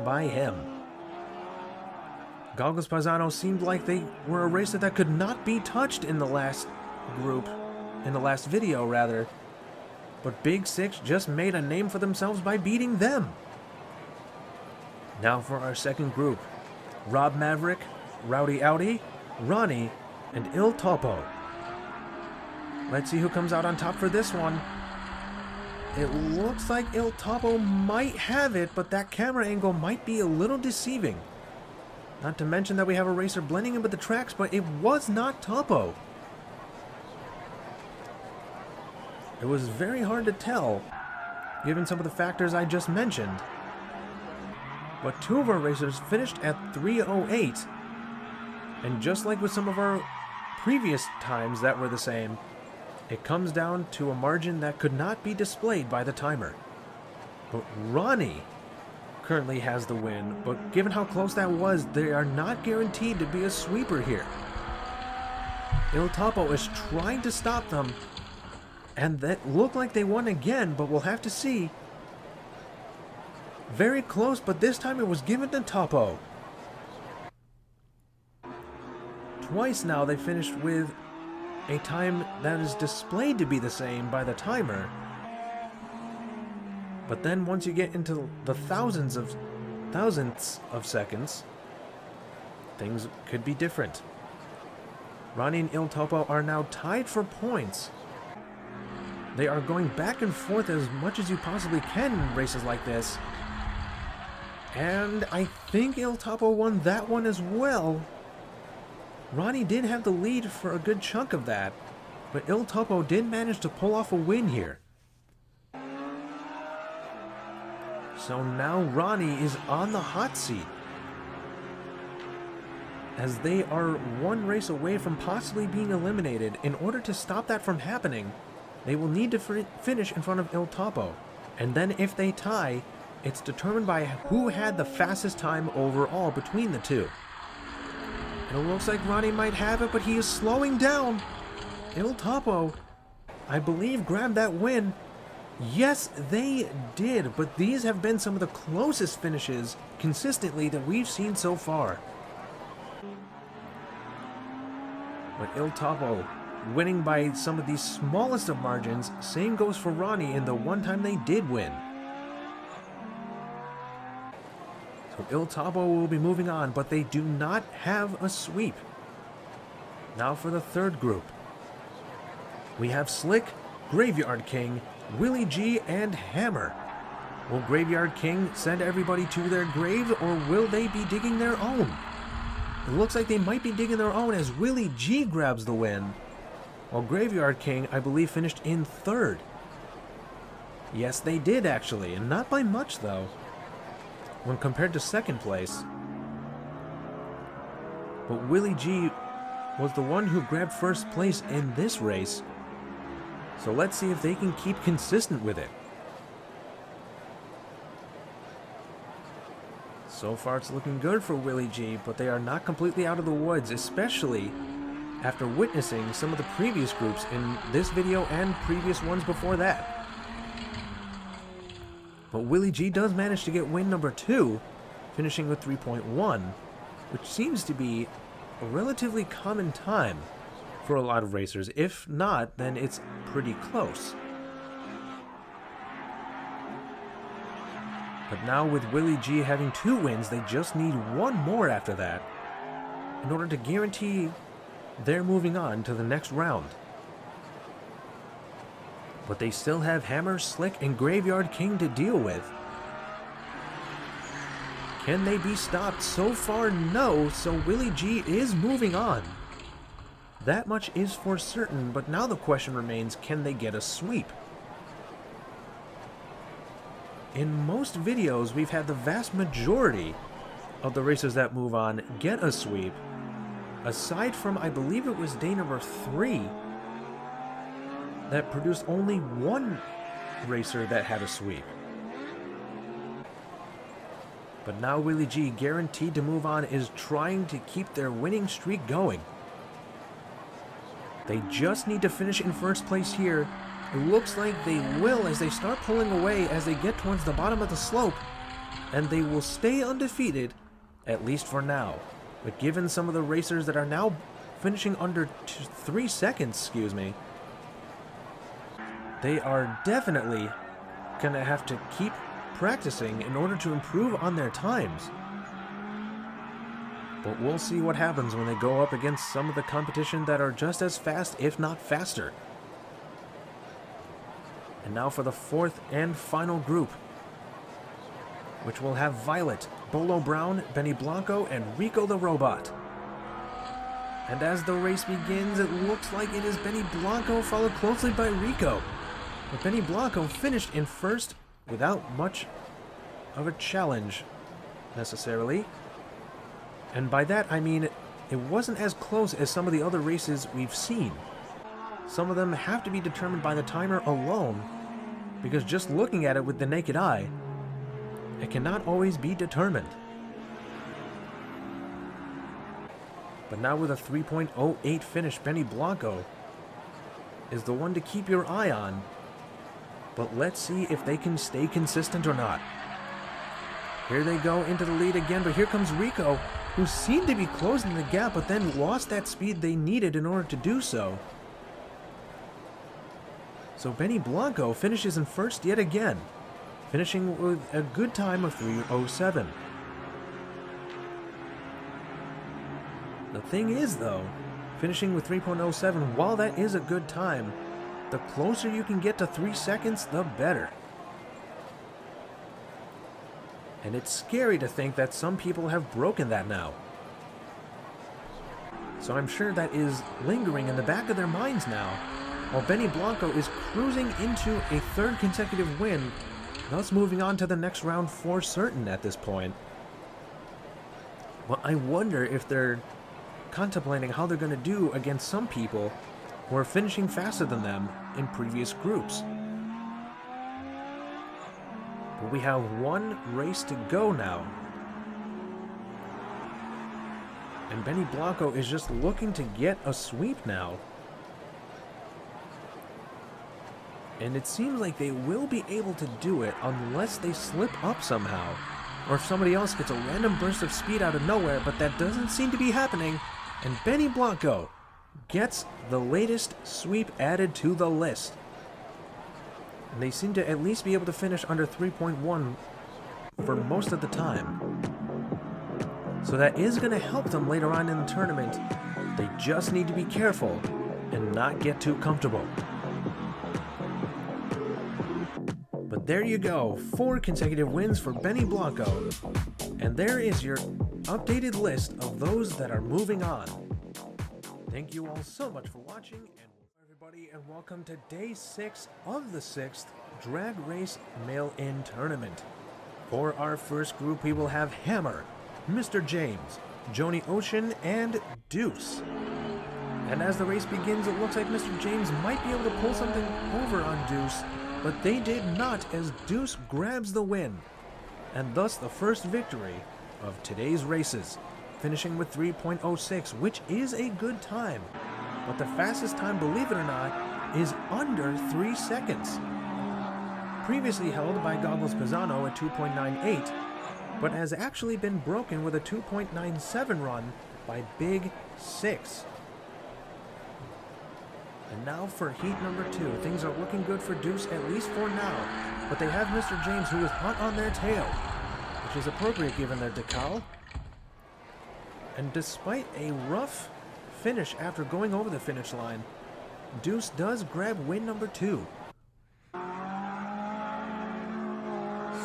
by him. Goggles Pisano seemed like they were a racer that could not be touched in the last group, in the last video rather. But Big Six just made a name for themselves by beating them. Now for our second group. Rob Maverick, Rowdy Audi, Ronnie, and Il Topo. Let's see who comes out on top for this one. It looks like Il Topo might have it, but that camera angle might be a little deceiving. Not to mention that we have a racer blending in with the tracks, but it was not Topo. It was very hard to tell, given some of the factors I just mentioned. But 2 of our racers finished at 3:08. And just like with some of our previous times that were the same, it comes down to a margin that could not be displayed by the timer. But Ronnie currently has the win, but given how close that was, they are not guaranteed to be a sweeper here. Il Topo is trying to stop them, and that looked like they won again, but we'll have to see. Very close, but this time it was given to Topo. Twice now they finished with a time that is displayed to be the same by the timer. But then once you get into the thousandths of seconds, things could be different. Ronnie and Il Topo are now tied for points. They are going back and forth as much as you possibly can in races like this. And I think Il Topo won that one as well. Ronnie did have the lead for a good chunk of that, but Il Topo did manage to pull off a win here. So now Ronnie is on the hot seat, as they are 1 race away from possibly being eliminated. In order to stop that from happening, they will need to finish in front of Il Topo, and then if they tie, it's determined by who had the fastest time overall between the 2. It looks like Ronnie might have it, but he is slowing down. Il Topo, I believe, grabbed that win. Yes, they did, but these have been some of the closest finishes consistently that we've seen so far. But Il Topo winning by some of the smallest of margins. Same goes for Ronnie in the one time they did win. So Il Topo will be moving on, but they do not have a sweep. Now for the third group. We have Slick, Graveyard King, Willie G, and Hammer. Will Graveyard King send everybody to their grave, or will they be digging their own? It looks like they might be digging their own as Willie G grabs the win, while Graveyard King, I believe, finished in 3rd. Yes, they did actually, and not by much though. when compared to second place. But Willie G was the one who grabbed first place in this race. So let's see if they can keep consistent with it. So far it's looking good for Willie G, but they are not completely out of the woods, especially after witnessing some of the previous groups in this video and previous ones before that. But Willie G does manage to get win number 2, finishing with 3.1, which seems to be a relatively common time for a lot of racers. If not, then it's pretty close. But now with Willie G having 2 wins, they just need 1 more after that in order to guarantee they're moving on to the next round. But they still have Hammer, Slick, and Graveyard King to deal with. Can they be stopped? So far, no, so Willie G is moving on. That much is for certain, but now the question remains, can they get a sweep? In most videos, we've had the vast majority of the racers that move on get a sweep, aside from, I believe it was day number 3, that produced only 1 racer that had a sweep. But now Willie G, guaranteed to move on, is trying to keep their winning streak going. They just need to finish in first place here. It looks like they will as they start pulling away as they get towards the bottom of the slope. And they will stay undefeated, at least for now. But given some of the racers that are now finishing under 3 seconds, they are definitely going to have to keep practicing in order to improve on their times. But we'll see what happens when they go up against some of the competition that are just as fast, if not faster. And now for the 4th and final group, which will have Violet, Bolo Brown, Benny Blanco, and Rico the Robot. And as the race begins, it looks like it is Benny Blanco, followed closely by Rico. But Benny Blanco finished in first without much of a challenge, necessarily. And by that, I mean, it wasn't as close as some of the other races we've seen. Some of them have to be determined by the timer alone, because just looking at it with the naked eye, it cannot always be determined. But now with a 3.08 finish, Benny Blanco is the one to keep your eye on. But let's see if they can stay consistent or not. Here they go into the lead again, but here comes Rico, who seemed to be closing the gap, but then lost that speed they needed in order to do so. So Benny Blanco finishes in first yet again, finishing with a good time of 3:07. The thing is, though, finishing with 3.07, while that is a good time, the closer you can get to 3 seconds, the better. And it's scary to think that some people have broken that now. So I'm sure that is lingering in the back of their minds now, while Benny Blanco is cruising into a 3rd consecutive win, thus moving on to the next round for certain at this point. Well, I wonder if they're contemplating how they're going to do against some people who are finishing faster than them in previous groups. But we have 1 race to go now. And Benny Blanco is just looking to get a sweep now. And it seems like they will be able to do it unless they slip up somehow, or if somebody else gets a random burst of speed out of nowhere, but that doesn't seem to be happening, and Benny Blanco gets the latest sweep added to the list. And they seem to at least be able to finish under 3.1 for most of the time. So that is going to help them later on in the tournament. They just need to be careful and not get too comfortable. But there you go, 4 consecutive wins for Benny Blanco. And there is your updated list of those that are moving on. Thank you all so much for watching, and everybody, and welcome to day 6 of the 6th Drag Race Mail-In Tournament. For our first group, we will have Hammer, Mr. James, Joni Ocean, and Deuce. And as the race begins, it looks like Mr. James might be able to pull something over on Deuce, but they did not, as Deuce grabs the win, and thus the first victory of today's races, finishing with 3.06, which is a good time. But the fastest time, believe it or not, is under 3 seconds. Previously held by Godless Pisano at 2.98, but has actually been broken with a 2.97 run by Big 6. And now for heat number 2. Things are looking good for Deuce, at least for now. But they have Mr. James, who is hot on their tail, which is appropriate given their decal. And despite a rough finish after going over the finish line, Deuce does grab win number 2.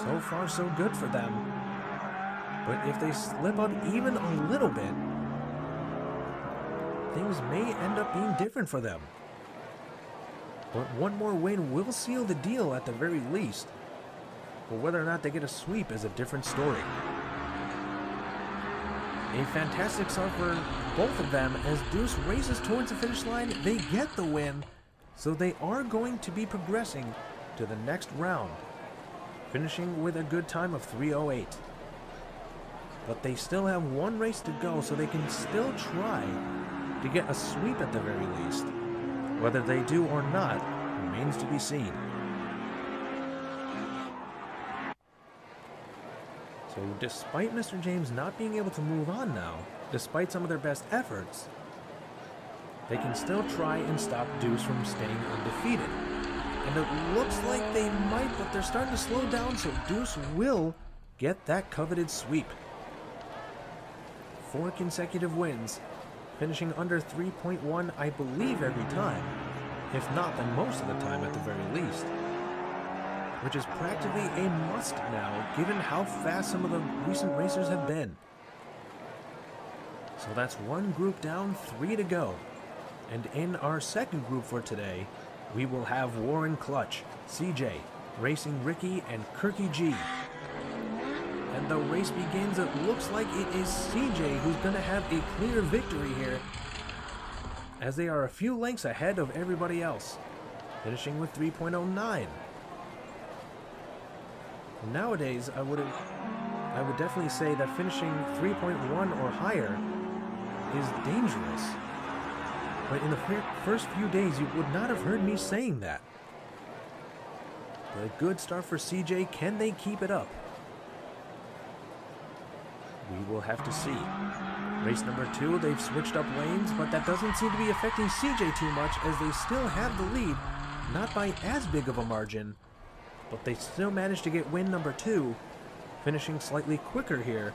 So far, so good for them. But if they slip up even a little bit, things may end up being different for them. But one more win will seal the deal at the very least. But whether or not they get a sweep is a different story. A fantastic start for both of them as Deuce races towards the finish line. They get the win, so they are going to be progressing to the next round, finishing with a good time of 3:08. But they still have one race to go, so they can still try to get a sweep at the very least. Whether they do or not remains to be seen. So despite Mr. James not being able to move on now, despite some of their best efforts, they can still try and stop Deuce from staying undefeated. And it looks like they might, but they're starting to slow down, so Deuce will get that coveted sweep. 4 consecutive wins, finishing under 3.1, I believe, every time. If not, then most of the time at the very least. Which is practically a must now, given how fast some of the recent racers have been. So that's one group down, 3 to go. And in our second group for today, we will have Warren Clutch, CJ, Racing Ricky, and Kirky G. And the race begins. It looks like it is CJ who's going to have a clear victory here, as they are a few lengths ahead of everybody else, finishing with 3.09. Nowadays, I would definitely say that finishing 3.1 or higher is dangerous. But in the first few days, you would not have heard me saying that. But a good start for CJ. Can they keep it up? We will have to see. Race number 2, they've switched up lanes, but that doesn't seem to be affecting CJ too much, as they still have the lead, not by as big of a margin, but they still managed to get win number 2, finishing slightly quicker here.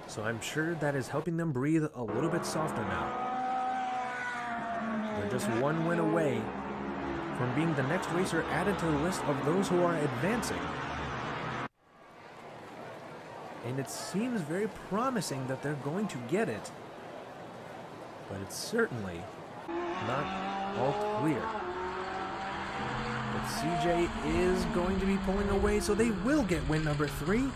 So I'm sure that is helping them breathe a little bit softer now. They're just one win away from being the next racer added to the list of those who are advancing. And it seems very promising that they're going to get it, but it's certainly not all clear. But CJ is going to be pulling away, so they will get win number 3.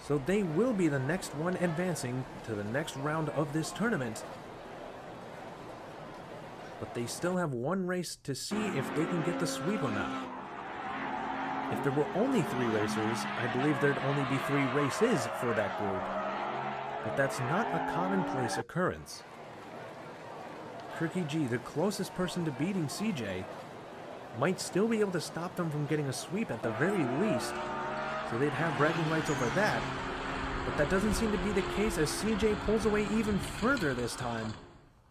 So they will be the next one advancing to the next round of this tournament. But they still have one race to see if they can get the sweep or not. If there were only 3 racers, I believe there'd only be 3 races for that group. But that's not a commonplace occurrence. Kirky G, the closest person to beating CJ, might still be able to stop them from getting a sweep at the very least, so they'd have bragging rights over that. But that doesn't seem to be the case, as CJ pulls away even further this time,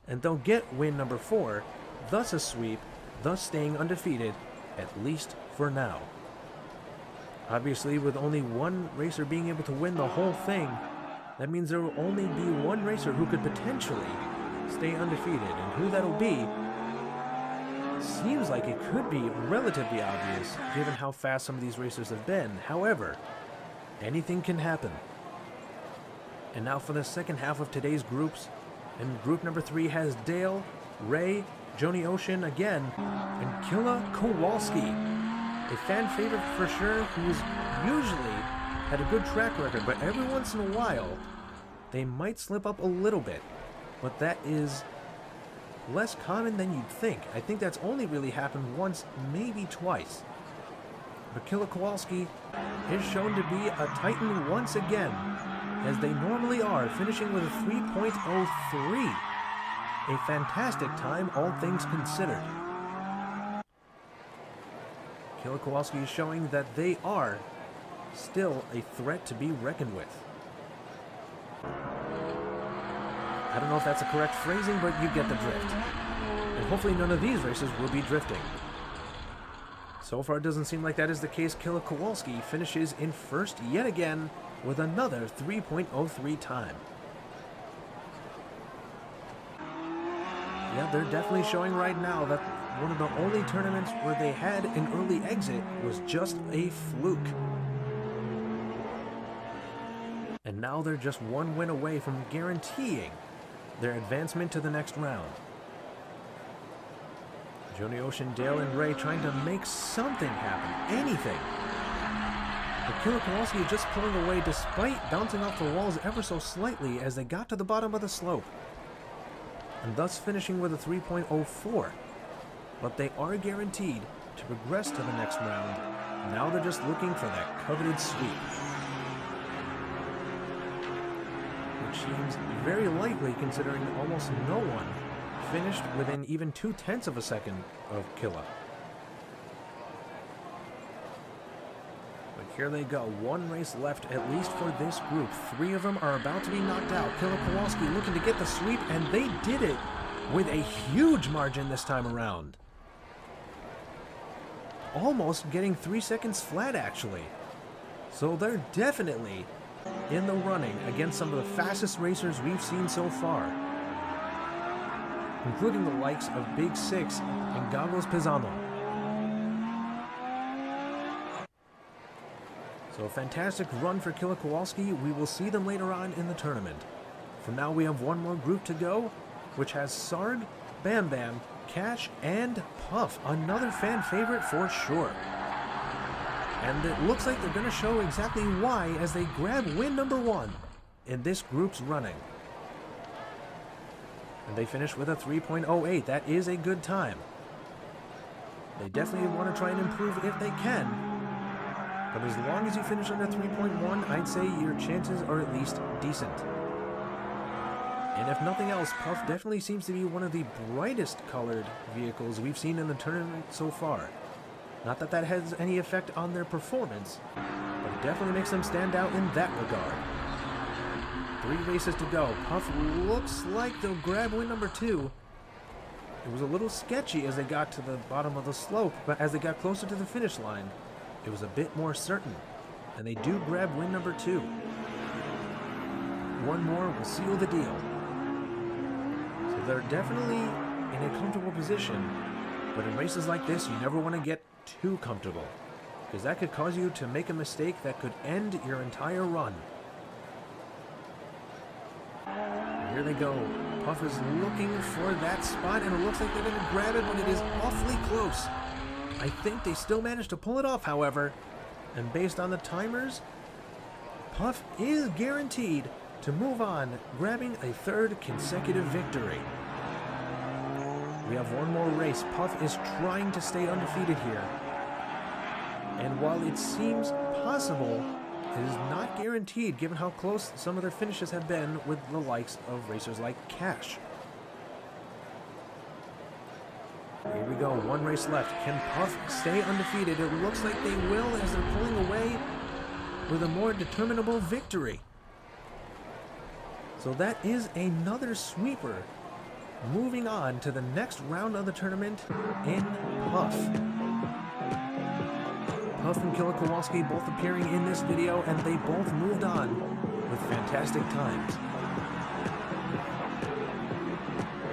and they'll get win number 4, thus a sweep, thus staying undefeated, at least for now. Obviously, with only one racer being able to win the whole thing, that means there will only be one racer who could potentially stay undefeated, and who that'll be seems like it could be relatively obvious given how fast some of these racers have been. However, anything can happen. And now for the second half of today's groups, and group number 3 has Dale, Ray, Joni Ocean again, and Killa Kowalski. A fan favorite for sure, who's usually had a good track record, but every once in a while, they might slip up a little bit. But that is less common than you'd think. I think that's only really happened once, maybe twice. But Killer Kowalski is shown to be a titan once again, as they normally are, finishing with a 3.03. A fantastic time, all things considered. Killer Kowalski is showing that they are still a threat to be reckoned with. I don't know if that's a correct phrasing, but you get the drift. And hopefully none of these races will be drifting. So far it doesn't seem like that is the case. Killer Kowalski finishes in first yet again with another 3.03 time. Yeah, they're definitely showing right now that one of the only tournaments where they had an early exit was just a fluke. And now they're just one win away from guaranteeing their advancement to the next round. Joni Ocean, Dale, and Ray trying to make something happen, anything. But Killer Kowalski just pulling away despite bouncing off the walls ever so slightly as they got to the bottom of the slope, and thus finishing with a 3.04. But they are guaranteed to progress to the next round. Now they're just looking for that coveted sweep, which seems very likely considering almost no one finished within even 0.2 of a second of Killa. But here they go, one race left at least for this group. 3 of them are about to be knocked out. Killer Kowalski looking to get the sweep, and they did it with a huge margin this time around. Almost getting 3 seconds flat, actually. So they're definitely in the running against some of the fastest racers we've seen so far, including the likes of Big Six and Goggles Pisano. So a fantastic run for Killer Kowalski. We will see them later on in the tournament. For now, we have one more group to go, which has Sarg, Bam Bam, Cash, and Puff. Another fan favorite for sure. And it looks like they're going to show exactly why as they grab win number 1 in this group's running. And they finish with a 3.08. That is a good time. They definitely want to try and improve if they can. But as long as you finish under 3.1, I'd say your chances are at least decent. And if nothing else, Puff definitely seems to be one of the brightest colored vehicles we've seen in the tournament so far. Not that that has any effect on their performance, but it definitely makes them stand out in that regard. 3 races to go. Puff looks like they'll grab win number 2. It was a little sketchy as they got to the bottom of the slope, but as they got closer to the finish line, it was a bit more certain. And they do grab win number 2. One more will seal the deal. So they're definitely in a comfortable position, but in races like this, you never want to get too comfortable, because that could cause you to make a mistake that could end your entire run. And here they go. Puff is looking for that spot, and it looks like they're going to grab it, but it is awfully close. I think they still managed to pull it off, however, and based on the timers, Puff is guaranteed to move on, grabbing a 3rd consecutive victory. We have one more race. Puff is trying to stay undefeated here. And while it seems possible, it is not guaranteed given how close some of their finishes have been with the likes of racers like Cash. Here we go, one race left. Can Puff stay undefeated? It looks like they will as they're pulling away with a more determinable victory. So that is another sweeper. Moving on to the next round of the tournament in Puff. Puff and Killer Kowalski both appearing in this video, and they both moved on with fantastic times.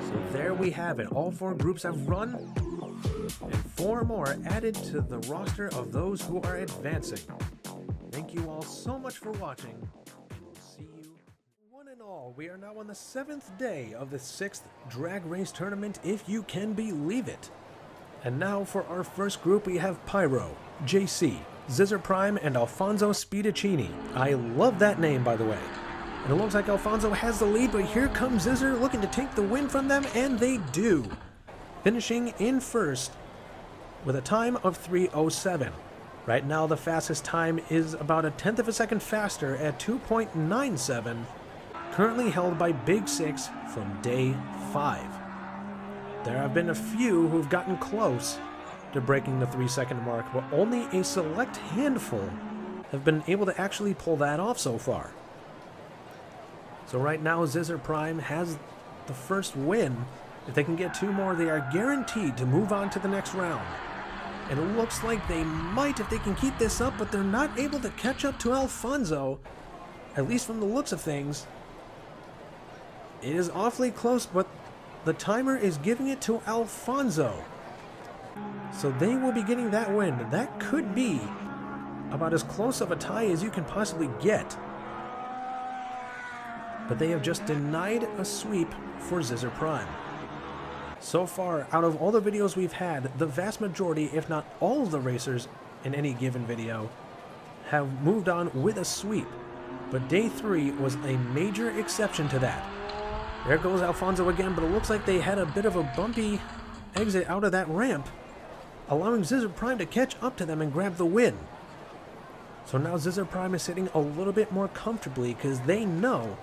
So there we have it. All 4 groups have run, and 4 more added to the roster of those who are advancing. Thank you all so much for watching, and we'll see you. One and all, we are now on the 7th day of the 6th drag race tournament, if you can believe it. And now for our first group, we have Pyro, JC, Zizzer Prime, and Alfonso Spidacini. I love that name, by the way. And it looks like Alfonso has the lead, but here comes Zizzer looking to take the win from them, and they do. Finishing in first with a time of 3:07. Right now, the fastest time is about a tenth of a second faster at 2.97, currently held by Big Six from day 5. There have been a few who've gotten close to breaking the 3-second mark, but only a select handful have been able to actually pull that off so far. So right now, Zizzer Prime has the first win. If they can get 2 more, they are guaranteed to move on to the next round. And it looks like they might if they can keep this up, but they're not able to catch up to Alfonso, at least from the looks of things. It is awfully close, but the timer is giving it to Alfonso. So they will be getting that win. That could be about as close of a tie as you can possibly get. But they have just denied a sweep for Zizzer Prime. So far, out of all the videos we've had, the vast majority, if not all of the racers in any given video, have moved on with a sweep. But day 3 was a major exception to that. There goes Alfonso again, but it looks like they had a bit of a bumpy exit out of that ramp, allowing Zizzer Prime to catch up to them and grab the win. So now Zizzer Prime is sitting a little bit more comfortably because they know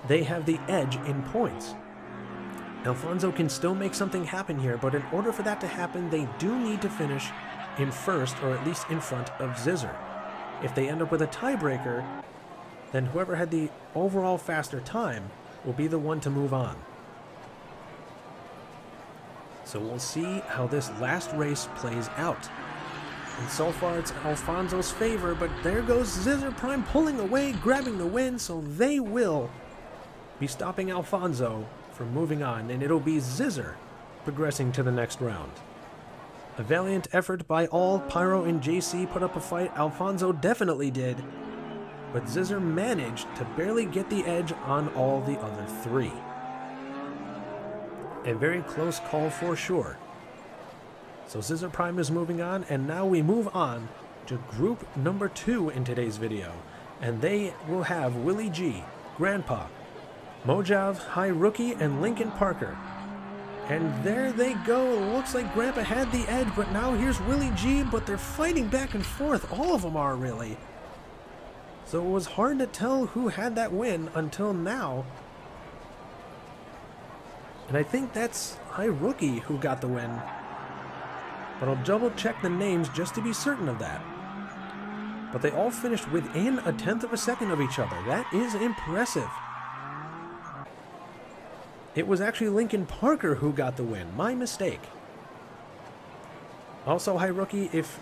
they have the edge in points. Alfonso can still make something happen here, but in order for that to happen, they do need to finish in first, or at least in front of Zizzer. If they end up with a tiebreaker, then whoever had the overall faster time will be the one to move on. So we'll see how this last race plays out. And so far it's Alfonso's favor, but there goes Zizzer Prime pulling away, grabbing the win, so they will be stopping Alfonso from moving on, and it'll be Zizzer progressing to the next round. A valiant effort by all. Pyro and JC put up a fight. Alfonso definitely did, but Zizzer managed to barely get the edge on all the other 3. A very close call for sure. So Zizzer Prime is moving on, and now we move on to group number 2 in today's video, and they will have Willie G, Grandpa, Mojav, High Rookie, and Lincoln Parker. And there they go. Looks like Grandpa had the edge, but now here's Willie G, but they're fighting back and forth. All of them are, really. So it was hard to tell who had that win until now. And I think that's High Rookie who got the win. But I'll double check the names just to be certain of that. But they all finished within a tenth of a second of each other. That is impressive. It was actually Lincoln Parker who got the win. My mistake. Also, High Rookie, if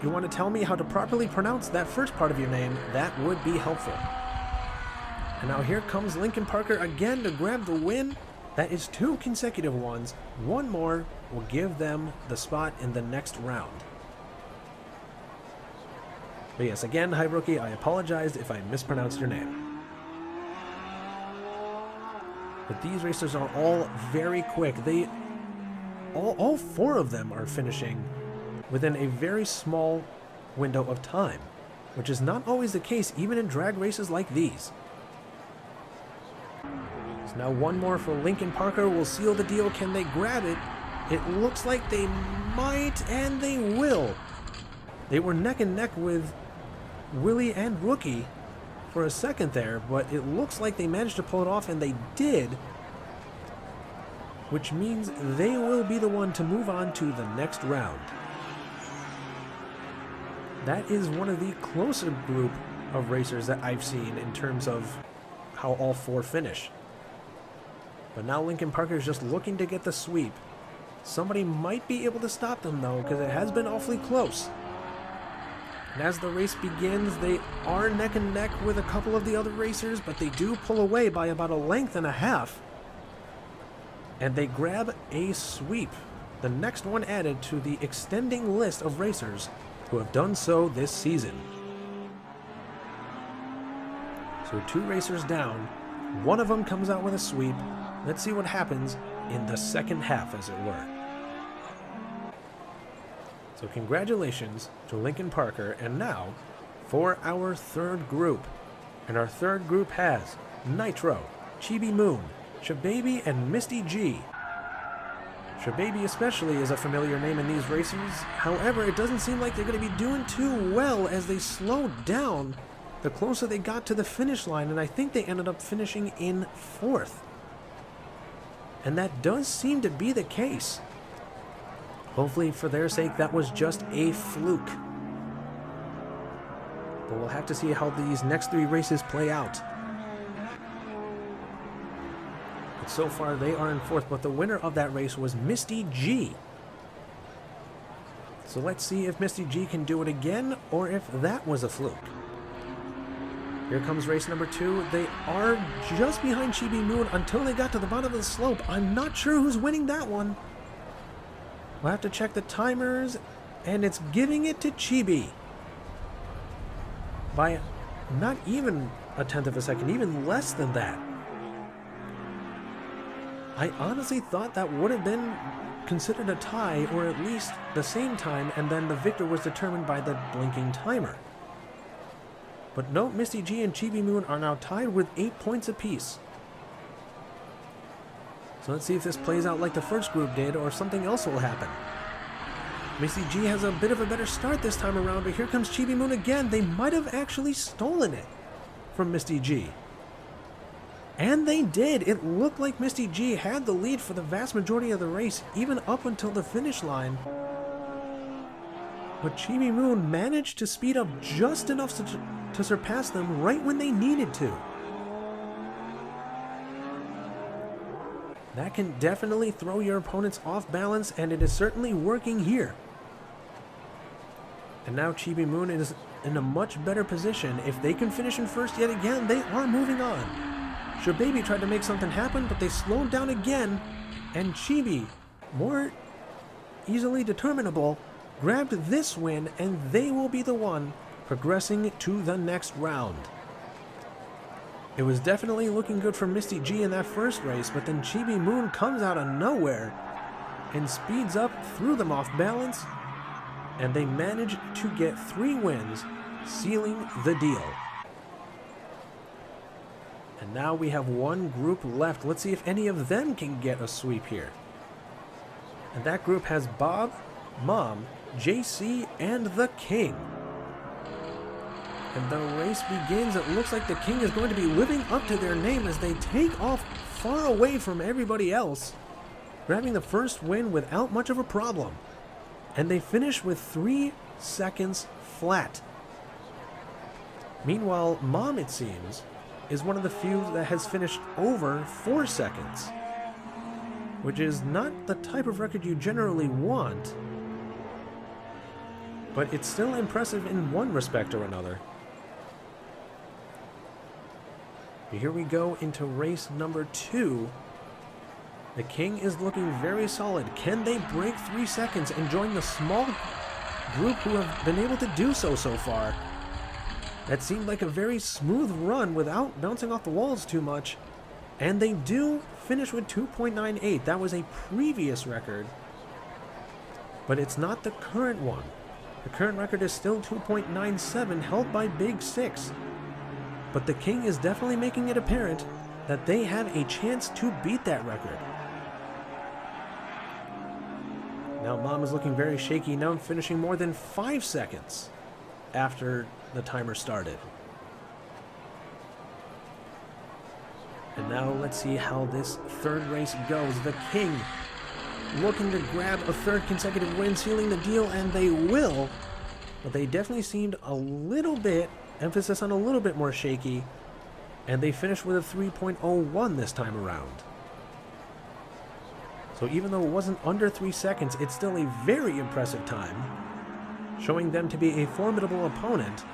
you want to tell me how to properly pronounce that first part of your name, that would be helpful. And now here comes Lincoln Parker again to grab the win. That is 2 consecutive ones. 1 more will give them the spot in the next round. But yes, again, High Rookie, I apologize if I mispronounced your name. But these racers are all very quick. All 4 of them are finishing within a very small window of time, which is not always the case even in drag races like these. So now 1 more for Lincoln Parker will seal the deal. Can they grab it? It looks like they might, and they will. They were neck and neck with Willie and Rookie for a second there, but it looks like they managed to pull it off, and they did, which means they will be the one to move on to the next round. That is one of the closer group of racers that I've seen in terms of how all 4 finish. But now Lincoln Parker is just looking to get the sweep. Somebody might be able to stop them though, because it has been awfully close. And as the race begins, they are neck and neck with a couple of the other racers, but they do pull away by about 1.5 lengths. And they grab a sweep, the next one added to the extending list of racers who have done so this season. So 2 racers down, 1 of them comes out with a sweep. Let's see what happens in the second half, as it were. So congratulations to Lincoln Parker. And now for our third group. And our third group has Nitro, Chibi Moon, Shababy, and Misty G. Shababy especially is a familiar name in these races. However, it doesn't seem like they're going to be doing too well as they slowed down the closer they got to the finish line, and I think they ended up finishing in 4th. And that does seem to be the case. Hopefully, for their sake, that was just a fluke. But we'll have to see how these next 3 races play out. But so far, they are in 4th, but the winner of that race was Misty G. So let's see if Misty G can do it again, or if that was a fluke. Here comes race number 2. They are just behind Chibi Moon until they got to the bottom of the slope. I'm not sure who's winning that one. We'll have to check the timers, and it's giving it to Chibi. By not even a 1/10 of a second, even less than that. I honestly thought that would have been considered a tie, or at least the same time, and then the victor was determined by the blinking timer. But no, Misty G and Chibi Moon are now tied with 8 points apiece. So let's see if this plays out like the first group did, or something else will happen. Misty G has a bit of a better start this time around, but here comes Chibi Moon again. They might have actually stolen it from Misty G. And they did. It looked like Misty G had the lead for the vast majority of the race, even up until the finish line. But Chibi Moon managed to speed up just enough to surpass them right when they needed to. That can definitely throw your opponents off balance, and it is certainly working here. And now Chibi Moon is in a much better position. If they can finish in first yet again, they are moving on. Shababy tried to make something happen, but they slowed down again, and Chibi, more easily determinable, grabbed this win, and they will be the one progressing to the next round. It was definitely looking good for Misty G in that first race, but then Chibi Moon comes out of nowhere and speeds up, threw them off balance, and they managed to get 3 wins, sealing the deal. And now we have 1 group left. Let's see if any of them can get a sweep here. And that group has Bob, Mom, JC, and the King. And the race begins. It looks like the King is going to be living up to their name as they take off far away from everybody else, grabbing the first win without much of a problem. And they finish with 3 seconds flat. Meanwhile, Mom, it seems, is one of the few that has finished over 4 seconds, which is not the type of record you generally want, but it's still impressive in one respect or another. Here we go into race number 2. The King is looking very solid. Can they break 3 seconds and join the small group who have been able to do so far? That seemed like a very smooth run without bouncing off the walls too much. And they do finish with 2.98. That was a previous record, but it's not the current one. The current record is still 2.97, held by Big 6. But the King is definitely making it apparent that they have a chance to beat that record. Now Mom is looking very shaky, now finishing more than 5 seconds after the timer started. And now let's see how this third race goes. The King looking to grab a 3rd consecutive win, sealing the deal, and they will. But they definitely seemed a little bit, emphasis on a little bit more shaky, and they finished with a 3.01 this time around. So even though it wasn't under 3 seconds, it's still a very impressive time, showing them to be a formidable opponent.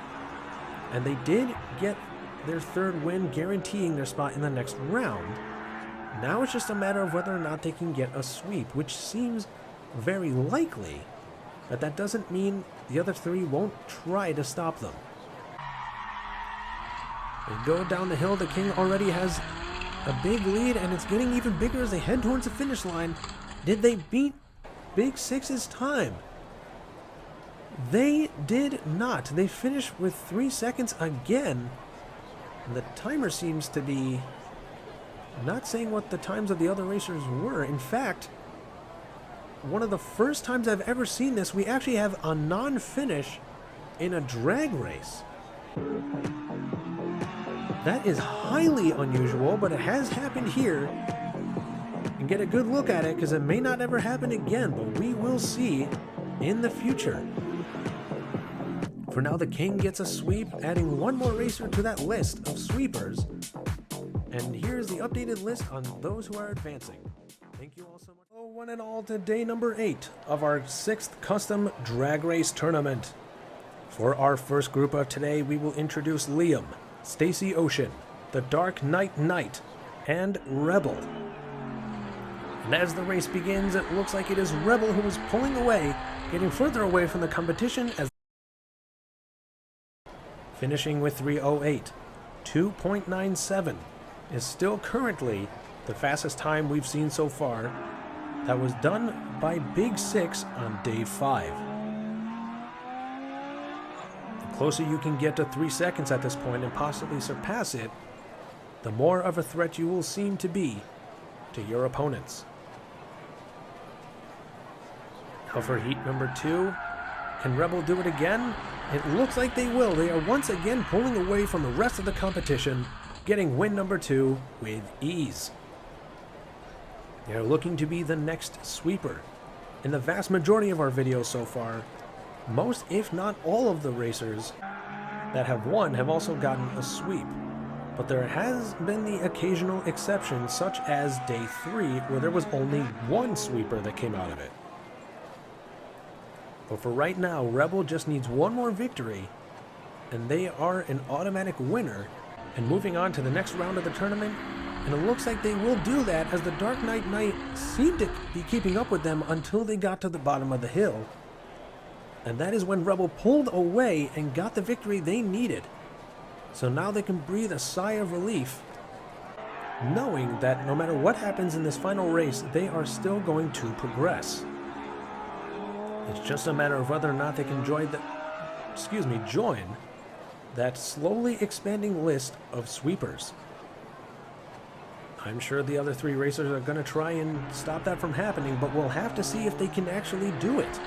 And they did get their 3rd win, guaranteeing their spot in the next round. Now it's just a matter of whether or not they can get a sweep, which seems very likely, but that doesn't mean the other 3 won't try to stop them. They go down the hill. The King already has a big lead, and it's getting even bigger as they head towards the finish line. Did they beat Big 6's time? They did not. They finished with 3 seconds again. And the timer seems to be not saying what the times of the other racers were. In fact, one of the first times I've ever seen this, we actually have a non-finish in a drag race. That is highly unusual, but it has happened here. And get a good look at it, because it may not ever happen again, but we will see in the future. For now, the king gets a sweep, adding one more racer to that list of sweepers. And here's the updated list on those who are advancing. Thank you all so much. Oh, one and all to day number 8 of our 6th custom drag race tournament. For our first group of today, we will introduce Liam, Stacy Ocean, The Dark Knight, and Rebel. And as the race begins, it looks like it is Rebel who is pulling away, getting further away from the competition, as finishing with 3:08. 2.97 is still currently the fastest time we've seen so far. That was done by Big 6 on day 5. The closer you can get to 3 seconds at this point and possibly surpass it, the more of a threat you will seem to be to your opponents. Now for heat number 2, can Rebel do it again? It looks like they will. They are once again pulling away from the rest of the competition, getting win number 2 with ease. They are looking to be the next sweeper. In the vast majority of our videos so far, most if not all of the racers that have won have also gotten a sweep. But there has been the occasional exception, such as day 3, where there was only one sweeper that came out of it. But for right now, Rebel just needs one more victory, and they are an automatic winner and moving on to the next round of the tournament. And it looks like they will do that, as the Dark Knight seemed to be keeping up with them until they got to the bottom of the hill. And that is when Rebel pulled away and got the victory they needed. So now they can breathe a sigh of relief, knowing that no matter what happens in this final race, they are still going to progress. It's just a matter of whether or not they can join that slowly expanding list of sweepers. I'm sure the other 3 racers are going to try and stop that from happening, but we'll have to see if they can actually do it.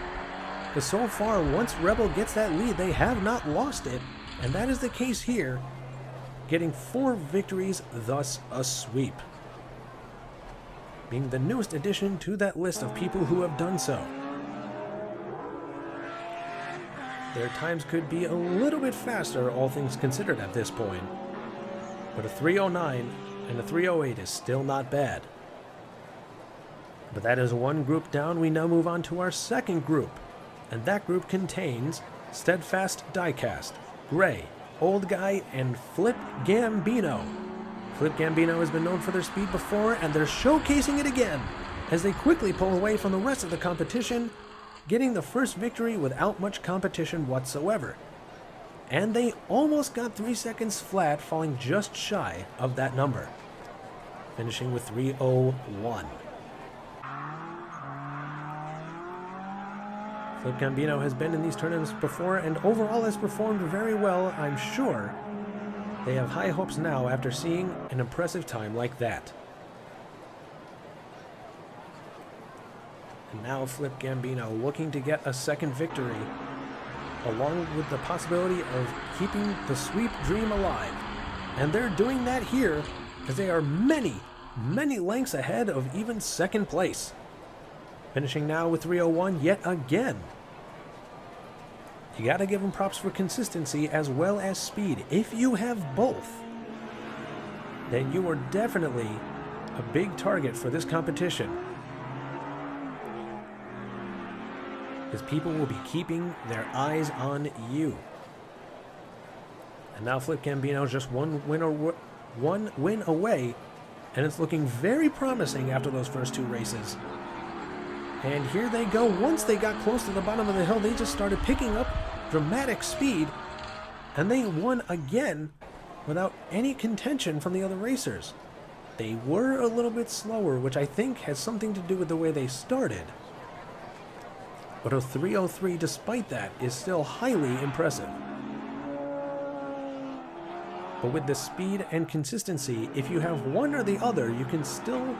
Because so far, once Rebel gets that lead, they have not lost it, and that is the case here, getting 4 victories, thus a sweep, being the newest addition to that list of people who have done so. Their times could be a little bit faster, all things considered at this point, but a 3:09 and a 3:08 is still not bad. But that is one group down. We now move on to our second group, and that group contains Steadfast Diecast, Gray, Old Guy, and Flip Gambino. Flip Gambino has been known for their speed before, and they're showcasing it again as they quickly pull away from the rest of the competition, getting the first victory without much competition whatsoever. And they almost got 3 seconds flat, falling just shy of that number, finishing with 3:01. Flip Gambino has been in these tournaments before and overall has performed very well. I'm sure they have high hopes now after seeing an impressive time like that. And now Flip Gambino looking to get a second victory, along with the possibility of keeping the sweep dream alive. And they're doing that here, as they are many lengths ahead of even second place, finishing now with 3:01 yet again. You gotta give them props for consistency as well as speed. If you have both, then you are definitely a big target for this competition, because people will be keeping their eyes on you. And now Flip Gambino is just one win away, and it's looking very promising after those first 2 races. And here they go. Once they got close to the bottom of the hill, they just started picking up dramatic speed, and they won again without any contention from the other racers. They were a little bit slower, which I think has something to do with the way they started. But a 3:03 despite that is still highly impressive. But with the speed and consistency, if you have one or the other, you can still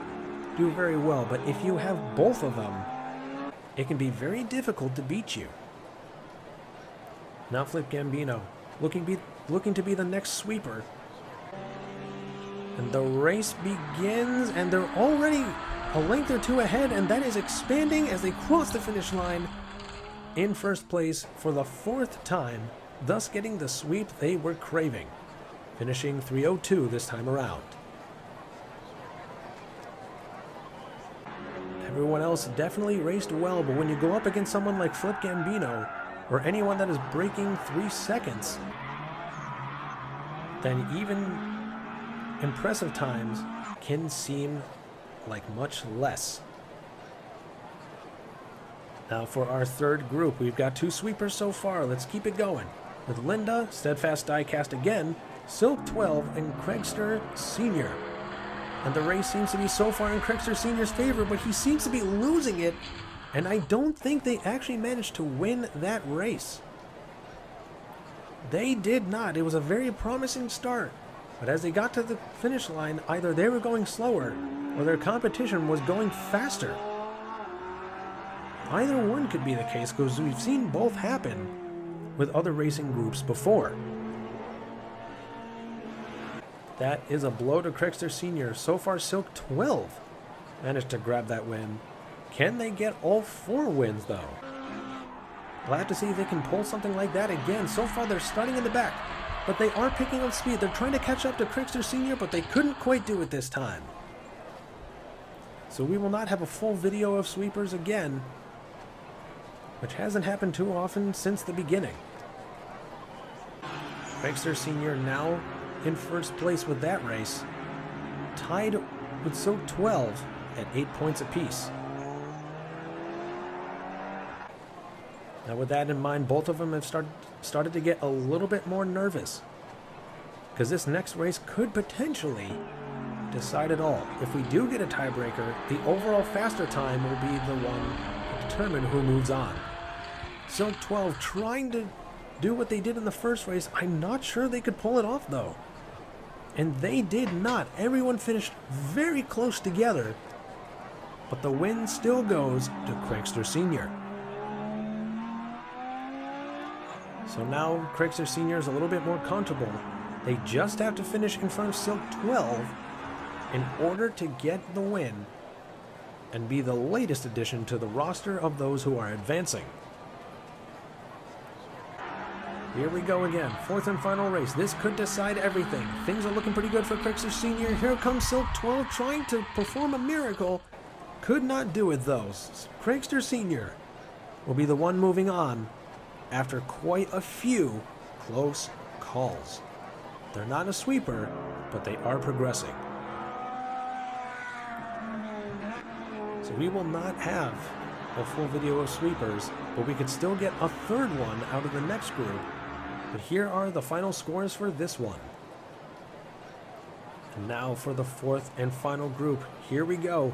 do very well. But if you have both of them, it can be very difficult to beat you. Now Flip Gambino, looking to be the next sweeper. And the race begins, and they're already a length or two ahead, and that is expanding as they cross the finish line in first place for the 4th time, thus getting the sweep they were craving, finishing 3:02 this time around. Everyone else definitely raced well, but when you go up against someone like Flip Gambino, or anyone that is breaking 3 seconds, then even impressive times can seem like much less. Now for our third group, we've got 2 sweepers so far. Let's keep it going. With Linda, Steadfast Diecast again, Silk 12, and Craigster Sr. And the race seems to be so far in Craigster Sr.'s favor, but he seems to be losing it, and I don't think they actually managed to win that race. They did not. It was a very promising start, but as they got to the finish line, either they were going slower or their competition was going faster. Either one could be the case, because we've seen both happen with other racing groups before. That is a blow to Craigster Sr. So far, Silk 12 managed to grab that win. Can they get all 4 wins, though? We'll have to see if they can pull something like that again. So far, they're starting in the back, but they are picking up speed. They're trying to catch up to Craigster Sr., but they couldn't quite do it this time. So we will not have a full video of sweepers again, which hasn't happened too often since the beginning. Craigster Sr. now in first place with that race, tied with Silk 12 at 8 points apiece. Now with that in mind, both of them have started to get a little bit more nervous, because this next race could potentially decide it all. If we do get a tiebreaker, the overall faster time will be the one to determine who moves on. Silk 12 trying to do what they did in the first race. I'm not sure they could pull it off, though. And they did not. Everyone finished very close together, but the win still goes to Craigster Sr. So now Craigster Sr. is a little bit more comfortable. They just have to finish in front of Silk 12 in order to get the win and be the latest addition to the roster of those who are advancing. Here we go again, 4th and final race. This could decide everything. Things are looking pretty good for Craigster Sr. Here comes Silk 12 trying to perform a miracle. Could not do it though. Craigster Sr. will be the one moving on after quite a few close calls. They're not a sweeper, but they are progressing. So we will not have a full video of sweepers, but we could still get a third one out of the next group. But here are the final scores for this one. And now for the 4th and final group. Here we go.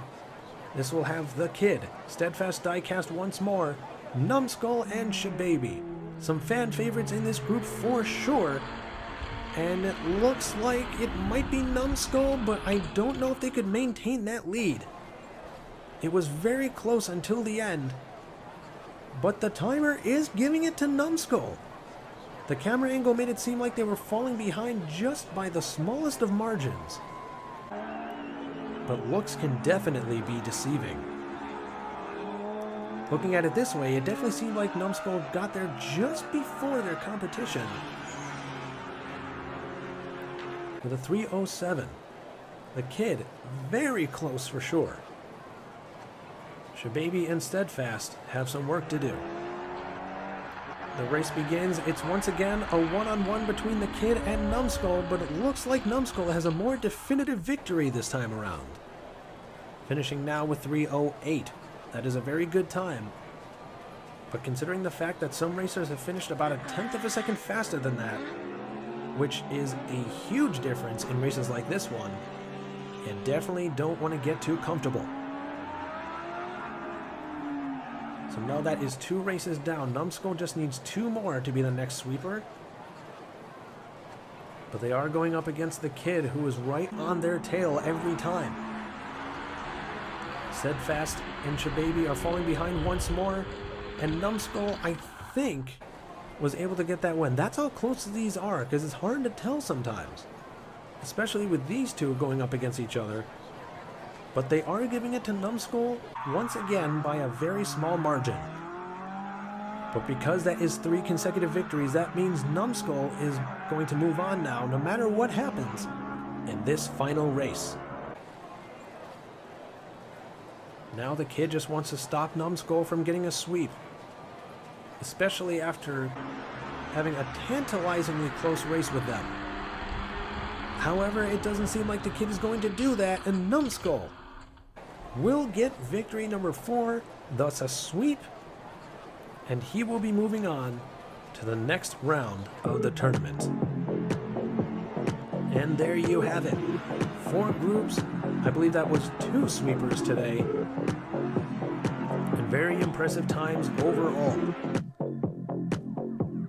This will have The Kid, Steadfast Diecast once more, Numbskull, and Shababy. Some fan favorites in this group for sure. And it looks like it might be Numbskull, but I don't know if they could maintain that lead. It was very close until the end, but the timer is giving it to Numbskull. The camera angle made it seem like they were falling behind just by the smallest of margins. But looks can definitely be deceiving. Looking at it this way, it definitely seemed like Numbskull got there just before their competition with a 3:07. The Kid, very close for sure. Shababy and Steadfast have some work to do. The race begins. It's once again a one-on-one between the Kid and Numbskull, but it looks like Numbskull has a more definitive victory this time around. Finishing now with 3:08. That is a very good time. But considering the fact that some racers have finished about a 1/10 of a second faster than that, which is a huge difference in races like this one, you definitely don't want to get too comfortable. So now that is 2 races down. Numbskull just needs 2 more to be the next sweeper. But they are going up against the kid who is right on their tail every time. Steadfast and Shababy are falling behind once more. And Numbskull, I think, was able to get that win. That's how close these are, because it's hard to tell sometimes. Especially with these two going up against each other. But they are giving it to Numbskull once again by a very small margin. But because that is 3 consecutive victories, that means Numbskull is going to move on now, no matter what happens in this final race. Now the kid just wants to stop Numbskull from getting a sweep. Especially after having a tantalizingly close race with them. However, it doesn't seem like the kid is going to do that, and Numbskull will get victory number 4, thus a sweep, and he will be moving on to the next round of the tournament. And there you have it. 4 groups. I believe that was 2 sweepers today. And very impressive times overall.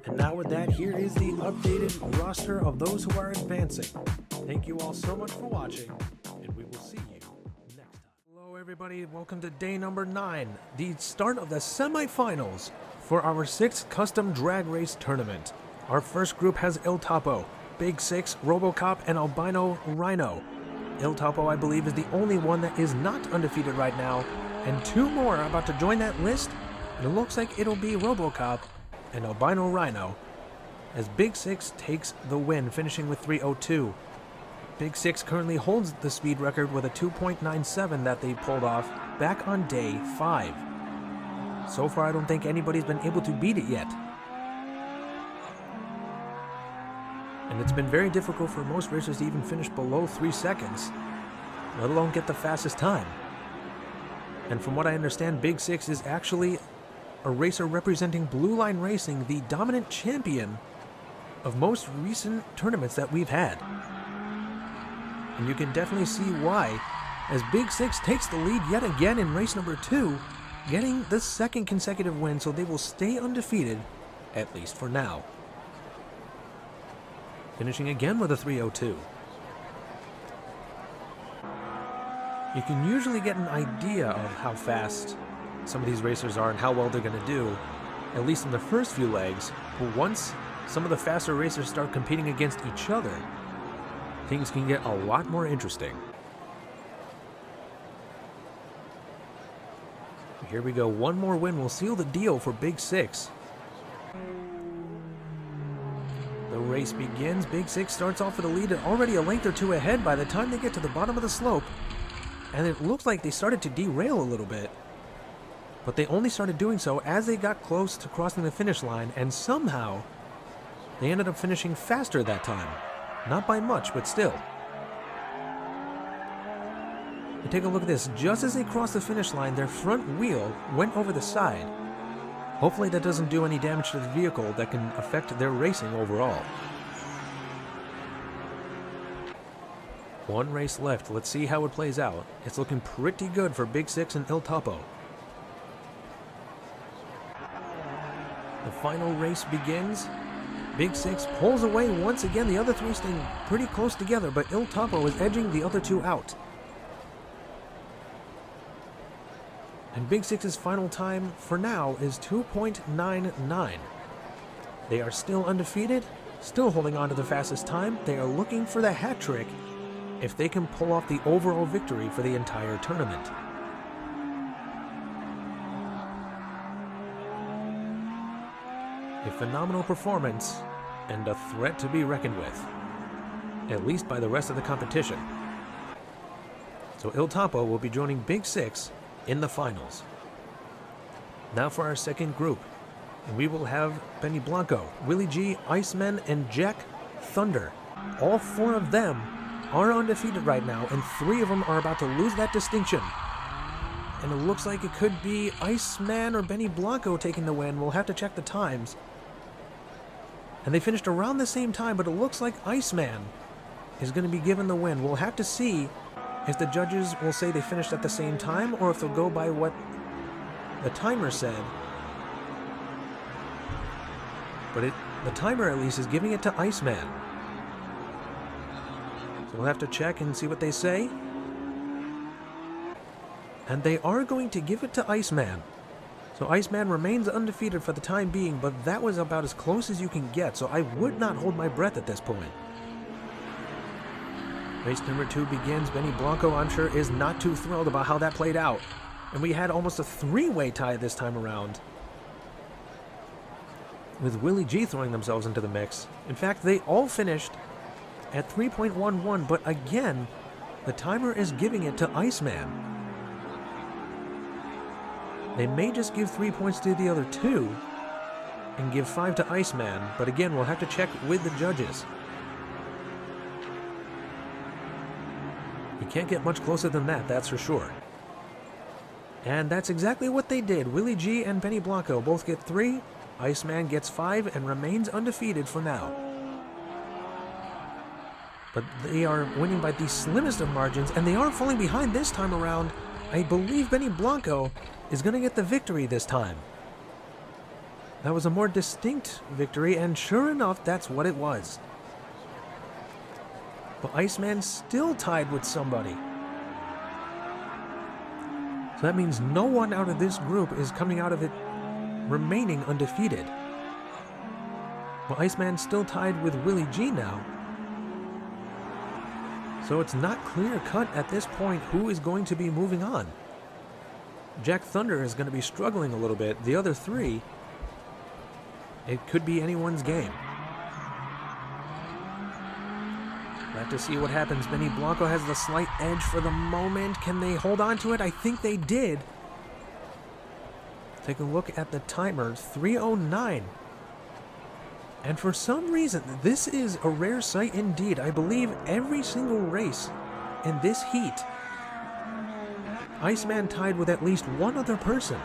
And now with that, here is the updated roster of those who are advancing. Thank you all so much for watching, and we will see you next time. Hello everybody, welcome to day number 9, the start of the semifinals for our 6th custom drag race tournament. Our first group has Il Topo, Big Six, Robocop, and Albino Rhino. Il Topo, I believe, is the only one that is not undefeated right now, and 2 more are about to join that list, and it looks like it'll be Robocop and Albino Rhino, as Big Six takes the win, finishing with 3:02. Big Six currently holds the speed record with a 2.97 that they pulled off back on day 5. So far, I don't think anybody's been able to beat it yet. And it's been very difficult for most racers to even finish below 3 seconds, let alone get the fastest time. And from what I understand, Big Six is actually a racer representing Blue Line Racing, the dominant champion of most recent tournaments that we've had. And you can definitely see why, as Big Six takes the lead yet again in race number 2, getting the 2nd consecutive win, so they will stay undefeated, at least for now. Finishing again with a 3:02. You can usually get an idea of how fast some of these racers are and how well they're going to do, at least in the first few legs, but once some of the faster racers start competing against each other, things can get a lot more interesting. Here we go, 1 more win will seal the deal for Big Six. The race begins. Big Six starts off with a lead, already a length or 2 ahead by the time they get to the bottom of the slope. And it looks like they started to derail a little bit. But they only started doing so as they got close to crossing the finish line, and somehow they ended up finishing faster that time. Not by much, but still. And take a look at this. Just as they crossed the finish line, their front wheel went over the side. Hopefully that doesn't do any damage to the vehicle that can affect their racing overall. 1 race left. Let's see how it plays out. It's looking pretty good for Big Six and Il Topo. The final race begins. Big Six pulls away once again. The other 3 staying pretty close together, but Il Topo is edging the other 2 out. And Big Six's final time for now is 2.99. They are still undefeated, still holding on to the fastest time. They are looking for the hat trick if they can pull off the overall victory for the entire tournament. A phenomenal performance and a threat to be reckoned with, at least by the rest of the competition. So Il Topo will be joining Big Six in the finals. Now for our second group, and we will have Benny Blanco, Willie G, Iceman, and Jack Thunder. All 4 of them are undefeated right now, and 3 of them are about to lose that distinction. And it looks like it could be Iceman or Benny Blanco taking the win. We'll have to check the times. And they finished around the same time, but it looks like Iceman is going to be given the win. We'll have to see if the judges will say they finished at the same time, or if they'll go by what the timer said. But the timer at least is giving it to Iceman. So we'll have to check and see what they say. And they are going to give it to Iceman. So Iceman remains undefeated for the time being, but that was about as close as you can get, so I would not hold my breath at this point. Race number 2 begins. Benny Blanco, I'm sure, is not too thrilled about how that played out. And we had almost a 3-way tie this time around, with Willie G throwing themselves into the mix. In fact, they all finished at 3.11, but again, the timer is giving it to Iceman. They may just give 3 points to the other 2 and give 5 to Iceman, but again, we'll have to check with the judges. You can't get much closer than that, that's for sure. And that's exactly what they did. Willie G and Benny Blanco both get 3. Iceman gets 5 and remains undefeated for now. But they are winning by the slimmest of margins, and they are falling behind this time around. I believe Benny Blanco is going to get the victory this time. That was a more distinct victory, and sure enough, that's what it was. But Iceman still tied with somebody. So that means no one out of this group is coming out of it remaining undefeated. Well, Iceman still tied with Willie G now. So it's not clear cut at this point who is going to be moving on. Jack Thunder is going to be struggling a little bit. The other 3, it could be anyone's game. We'll have to see what happens. Benny Blanco has the slight edge for the moment. Can they hold on to it? I think they did. Take a look at the timer, 3:09. And for some reason, this is a rare sight indeed. I believe every single race in this heat, Iceman tied with at least one other person.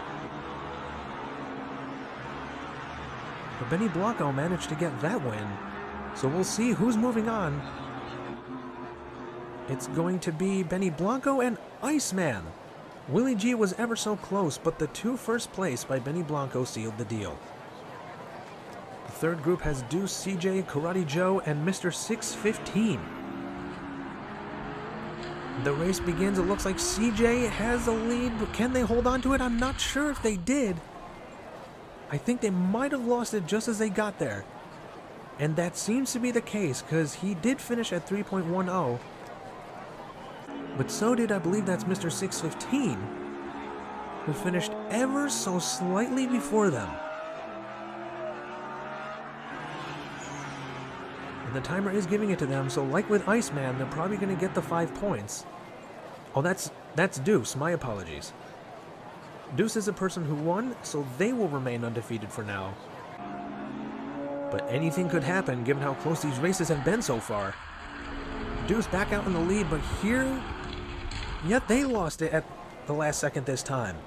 But Benny Blanco managed to get that win. So we'll see who's moving on. It's going to be Benny Blanco and Iceman. Willie G was ever so close, but the 2 first place by Benny Blanco sealed the deal. The third group has Deuce, CJ, Karate Joe, and Mr. 615. The race begins. It looks like CJ has the lead, but can they hold on to it? I'm not sure if they did. I think they might have lost it just as they got there. And that seems to be the case, because he did finish at 3.10. But so did, I believe that's Mr. 615, who finished ever so slightly before them. And the timer is giving it to them, so like with Iceman, they're probably going to get the 5 points. Oh, that's Deuce, my apologies. Deuce is a person who won, so they will remain undefeated for now. But anything could happen given how close these races have been so far. Deuce back out in the lead, but here, yet they lost it at the last second this time.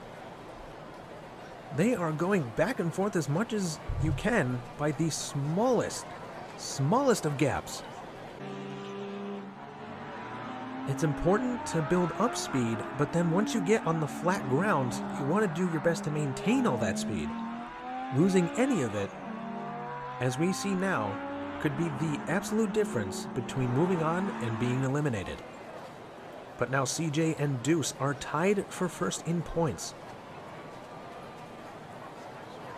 They are going back and forth as much as you can by the smallest of gaps. It's important to build up speed, but then once you get on the flat ground, you want to do your best to maintain all that speed. Losing any of it, as we see now, could be the absolute difference between moving on and being eliminated. But now CJ and Deuce are tied for first in points.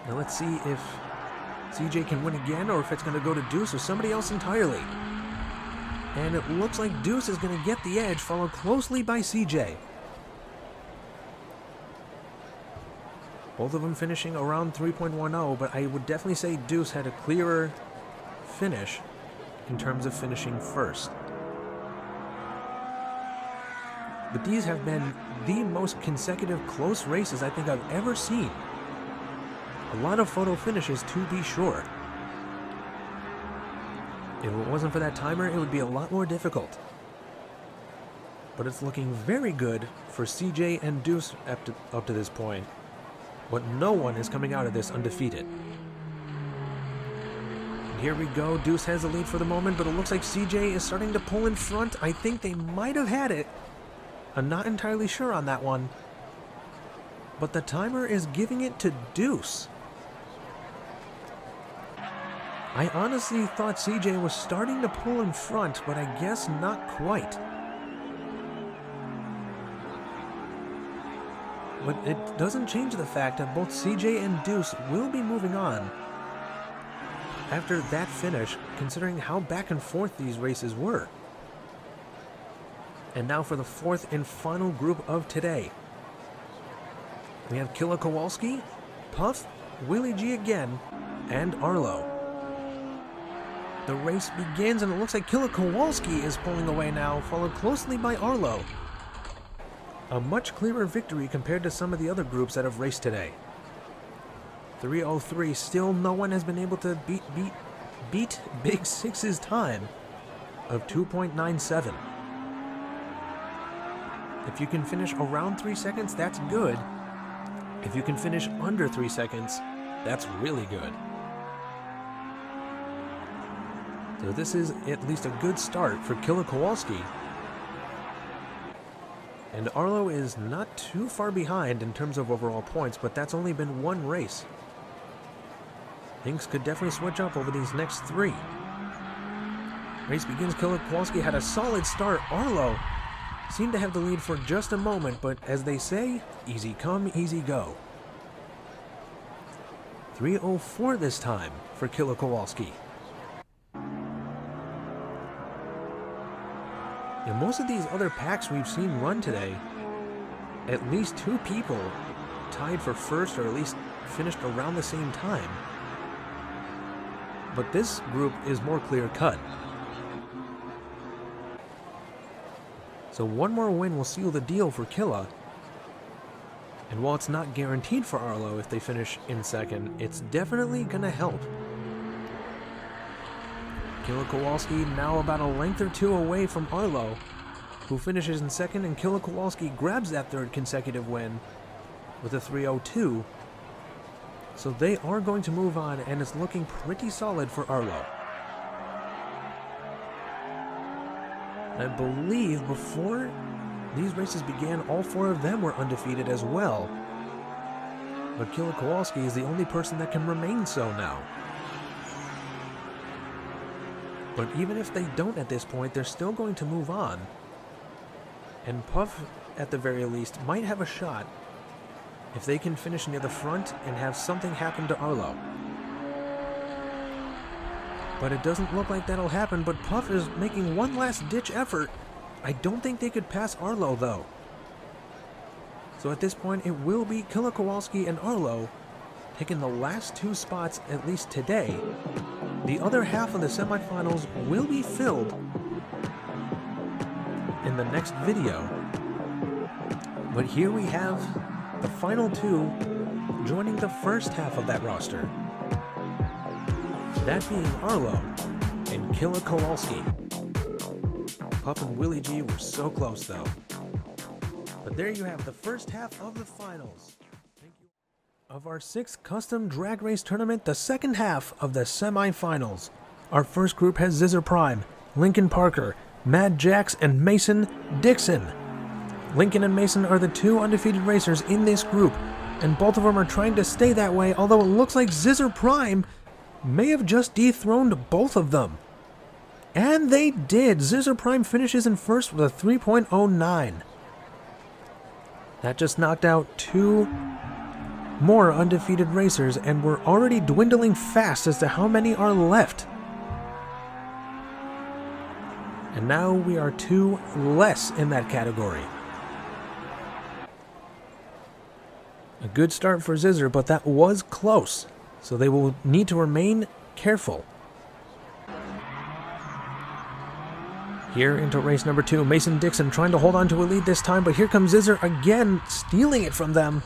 Now let's see if CJ can win again, or if it's going to go to Deuce or somebody else entirely. And it looks like Deuce is going to get the edge, followed closely by CJ. Both of them finishing around 3.10, but I would definitely say Deuce had a clearer finish in terms of finishing first. But these have been the most consecutive close races I think I've ever seen. A lot of photo finishes, to be sure. If it wasn't for that timer, it would be a lot more difficult. But it's looking very good for CJ and Deuce up to this point. But no one is coming out of this undefeated. And here we go. Deuce has the lead for the moment, but it looks like CJ is starting to pull in front. I think they might have had it. I'm not entirely sure on that one. but the timer is giving it to Deuce. I honestly thought CJ was starting to pull in front, but I guess not quite. But it doesn't change the fact that both CJ and Deuce will be moving on after that finish, considering how back and forth these races were. And now for the fourth and final group of today. We have Killa Kowalski, Puff, Willie G again, and Arlo. The race begins, and it looks like Killa Kowalski is pulling away now, followed closely by Arlo. A much clearer victory compared to some of the other groups that have raced today. 3:03, still no one has been able to beat Big Six's time of 2.97. If you can finish around 3 seconds, that's good. If you can finish under 3 seconds, that's really good. So this is at least a good start for Killa Kowalski. And Arlo is not too far behind in terms of overall points, but that's only been one race. Things could definitely switch up over these next three. Race begins. Killa Kowalski had a solid start. Arlo seemed to have the lead for just a moment, but as they say, easy come, easy go. 3:04 this time for Killa Kowalski. In most of these other packs we've seen run today, at least two people tied for first or at least finished around the same time. But this group is more clear-cut. So one more win will seal the deal for Killa. And while it's not guaranteed for Arlo if they finish in second, it's definitely going to help. Killa Kowalski now about a length or two away from Arlo, who finishes in second, and Killa Kowalski grabs that third consecutive win with a 3:02. So they are going to move on, and it's looking pretty solid for Arlo. I believe before these races began, all four of them were undefeated as well. But Killa Kowalski is the only person that can remain so now. But even if they don't at this point, they're still going to move on. And Puff, at the very least, might have a shot if they can finish near the front and have something happen to Arlo. But it doesn't look like that'll happen, but Puff is making one last ditch effort. I don't think they could pass Arlo though. So at this point it will be Killa Kowalski and Arlo taking the last two spots, at least today. The other half of the semifinals will be filled in the next video. But here we have the final two joining the first half of that roster. That being Arlo and Killa Kowalski. Puff and Willie G were so close though. But there you have the first half of the finals. Of our sixth custom drag race tournament, the second half of the semifinals. Our first group has Zizzer Prime, Lincoln Parker, Mad Jax, and Mason Dixon. Lincoln and Mason are the two undefeated racers in this group, and both of them are trying to stay that way, although it looks like Zizzer Prime may have just dethroned both of them. And they did. Zizzer Prime finishes in first with a 3.09. That just knocked out two more undefeated racers, and we're already dwindling fast as to how many are left. And now we are two less in that category. A good start for Zizzer, but that was close, so they will need to remain careful. Here into race number 2, Mason Dixon trying to hold on to a lead this time, but here comes Zizzer again, stealing it from them.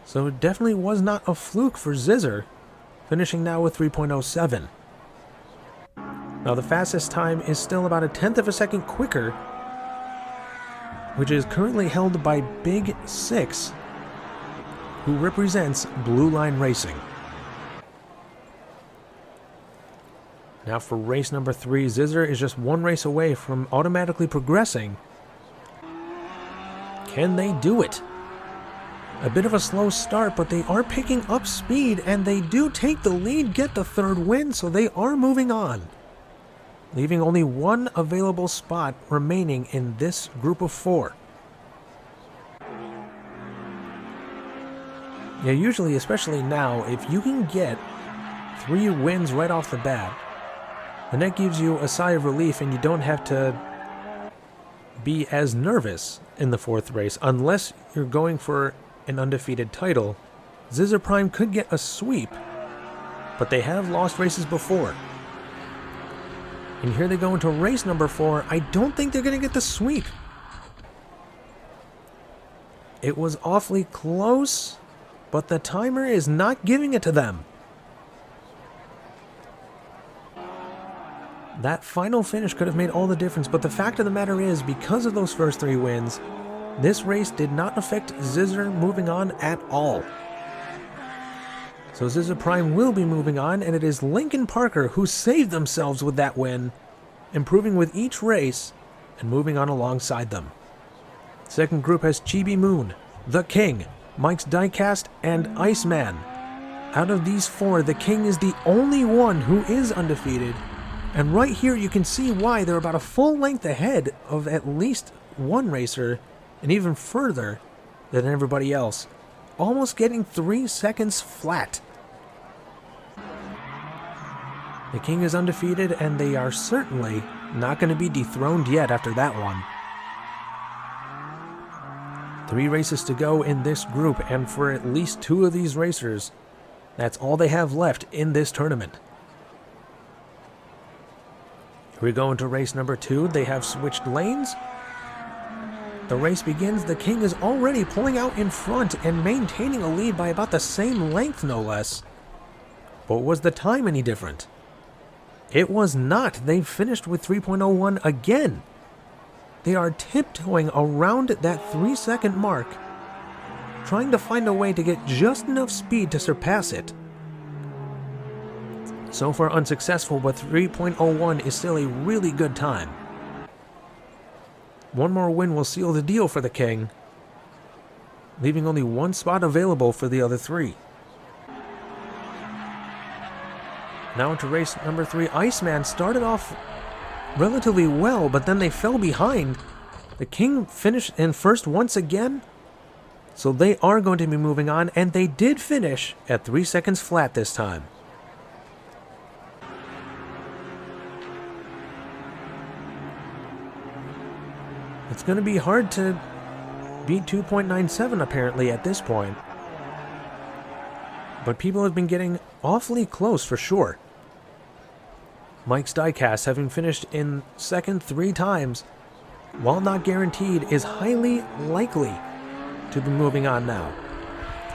So it definitely was not a fluke for Zizzer, finishing now with 3.07. Now the fastest time is still about a tenth of a second quicker, which is currently held by Big Six, who represents Blue Line Racing. Now for race number 3, Zizzer is just one race away from automatically progressing Can they do it? A bit of a slow start, but they are picking up speed, and they do take the lead, get the third win, so they are moving on, leaving only one available spot remaining in this group of 4. Yeah, usually, especially now, if you can get 3 wins right off the bat, then that gives you a sigh of relief and you don't have to be as nervous in the 4th race unless you're going for an undefeated title. Zizzer Prime could get a sweep, but they have lost races before. And here they go into race number 4. I don't think they're going to get the sweep. It was awfully close, but the timer is not giving it to them. That final finish could have made all the difference, but the fact of the matter is, because of those first 3 wins, this race did not affect Zizzer moving on at all. So Zizzer Prime will be moving on, and it is Lincoln Parker who saved themselves with that win, improving with each race and moving on alongside them. Second group has Chibi Moon, The King, Mike's Diecast, and Iceman. Out of these 4, The King is the only one who is undefeated, and right here you can see why they're about a full length ahead of at least one racer, and even further than everybody else, almost getting 3 seconds flat. The King is undefeated, and they are certainly not going to be dethroned yet after that one. 3 races to go in this group, and for at least 2 of these racers, that's all they have left in this tournament. Here we go into race number 2. They have switched lanes. The race begins. The King is already pulling out in front and maintaining a lead by about the same length, no less. But was the time any different? It was not. They finished with 3.01 again. They are tiptoeing around that 3-second mark, trying to find a way to get just enough speed to surpass it. So far unsuccessful, but 3.01 is still a really good time. One more win will seal the deal for the King, leaving only 1 spot available for the other 3. Now into race number 3. Iceman started off relatively well, but then they fell behind. The King finished in first once again, so they are going to be moving on, and they did finish at 3 seconds flat this time. It's going to be hard to beat 2.97 apparently at this point, but people have been getting awfully close for sure. Mike's Diecast, having finished in second 3 times, while not guaranteed, is highly likely to be moving on now.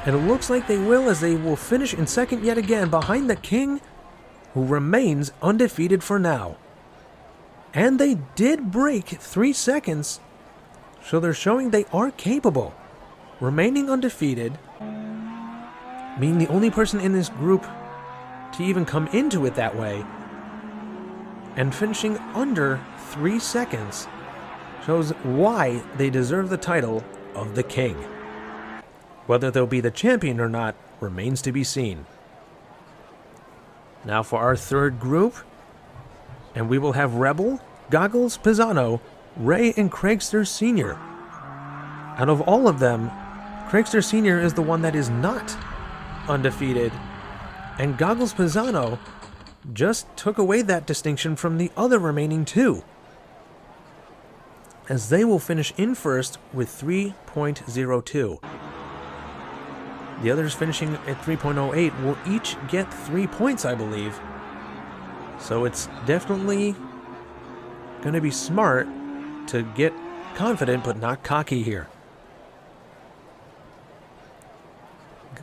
And it looks like they will, as they will finish in second yet again behind the King, who remains undefeated for now. And they did break 3 seconds, so they're showing they are capable, remaining undefeated, being the only person in this group to even come into it that way, and finishing under 3 seconds shows why they deserve the title of the King. Whether they'll be the champion or not remains to be seen. Now for our third group, and we will have Rebel, Goggles, Pisano, Ray, and Craigster Sr. Out of all of them, Craigster Sr. is the one that is not undefeated, and Goggles Pisano just took away that distinction from the other remaining 2, as they will finish in first with 3.02. The others finishing at 3.08 will each get 3 points, I believe. So it's definitely going to be smart to get confident but not cocky here.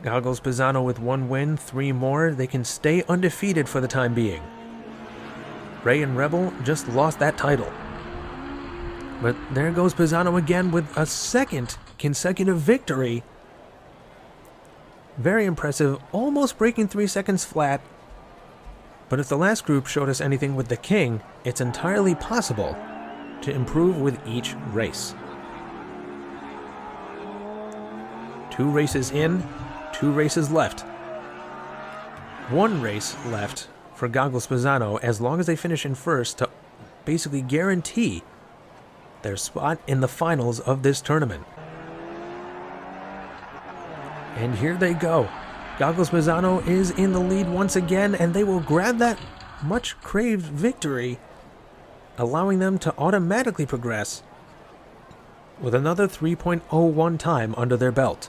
Goggles Pisano with 1 win, 3 more. They can stay undefeated for the time being. Ray and Rebel just lost that title. But there goes Pisano again with a second consecutive victory. Very impressive, almost breaking 3 seconds flat. But if the last group showed us anything with the King, it's entirely possible to improve with each race. 2 races in, 2 races left. 1 race left for Goggles Pisano as long as they finish in first to basically guarantee their spot in the finals of this tournament. And here they go. Goggles Pisano is in the lead once again, and they will grab that much craved victory, allowing them to automatically progress with another 3.01 time under their belt.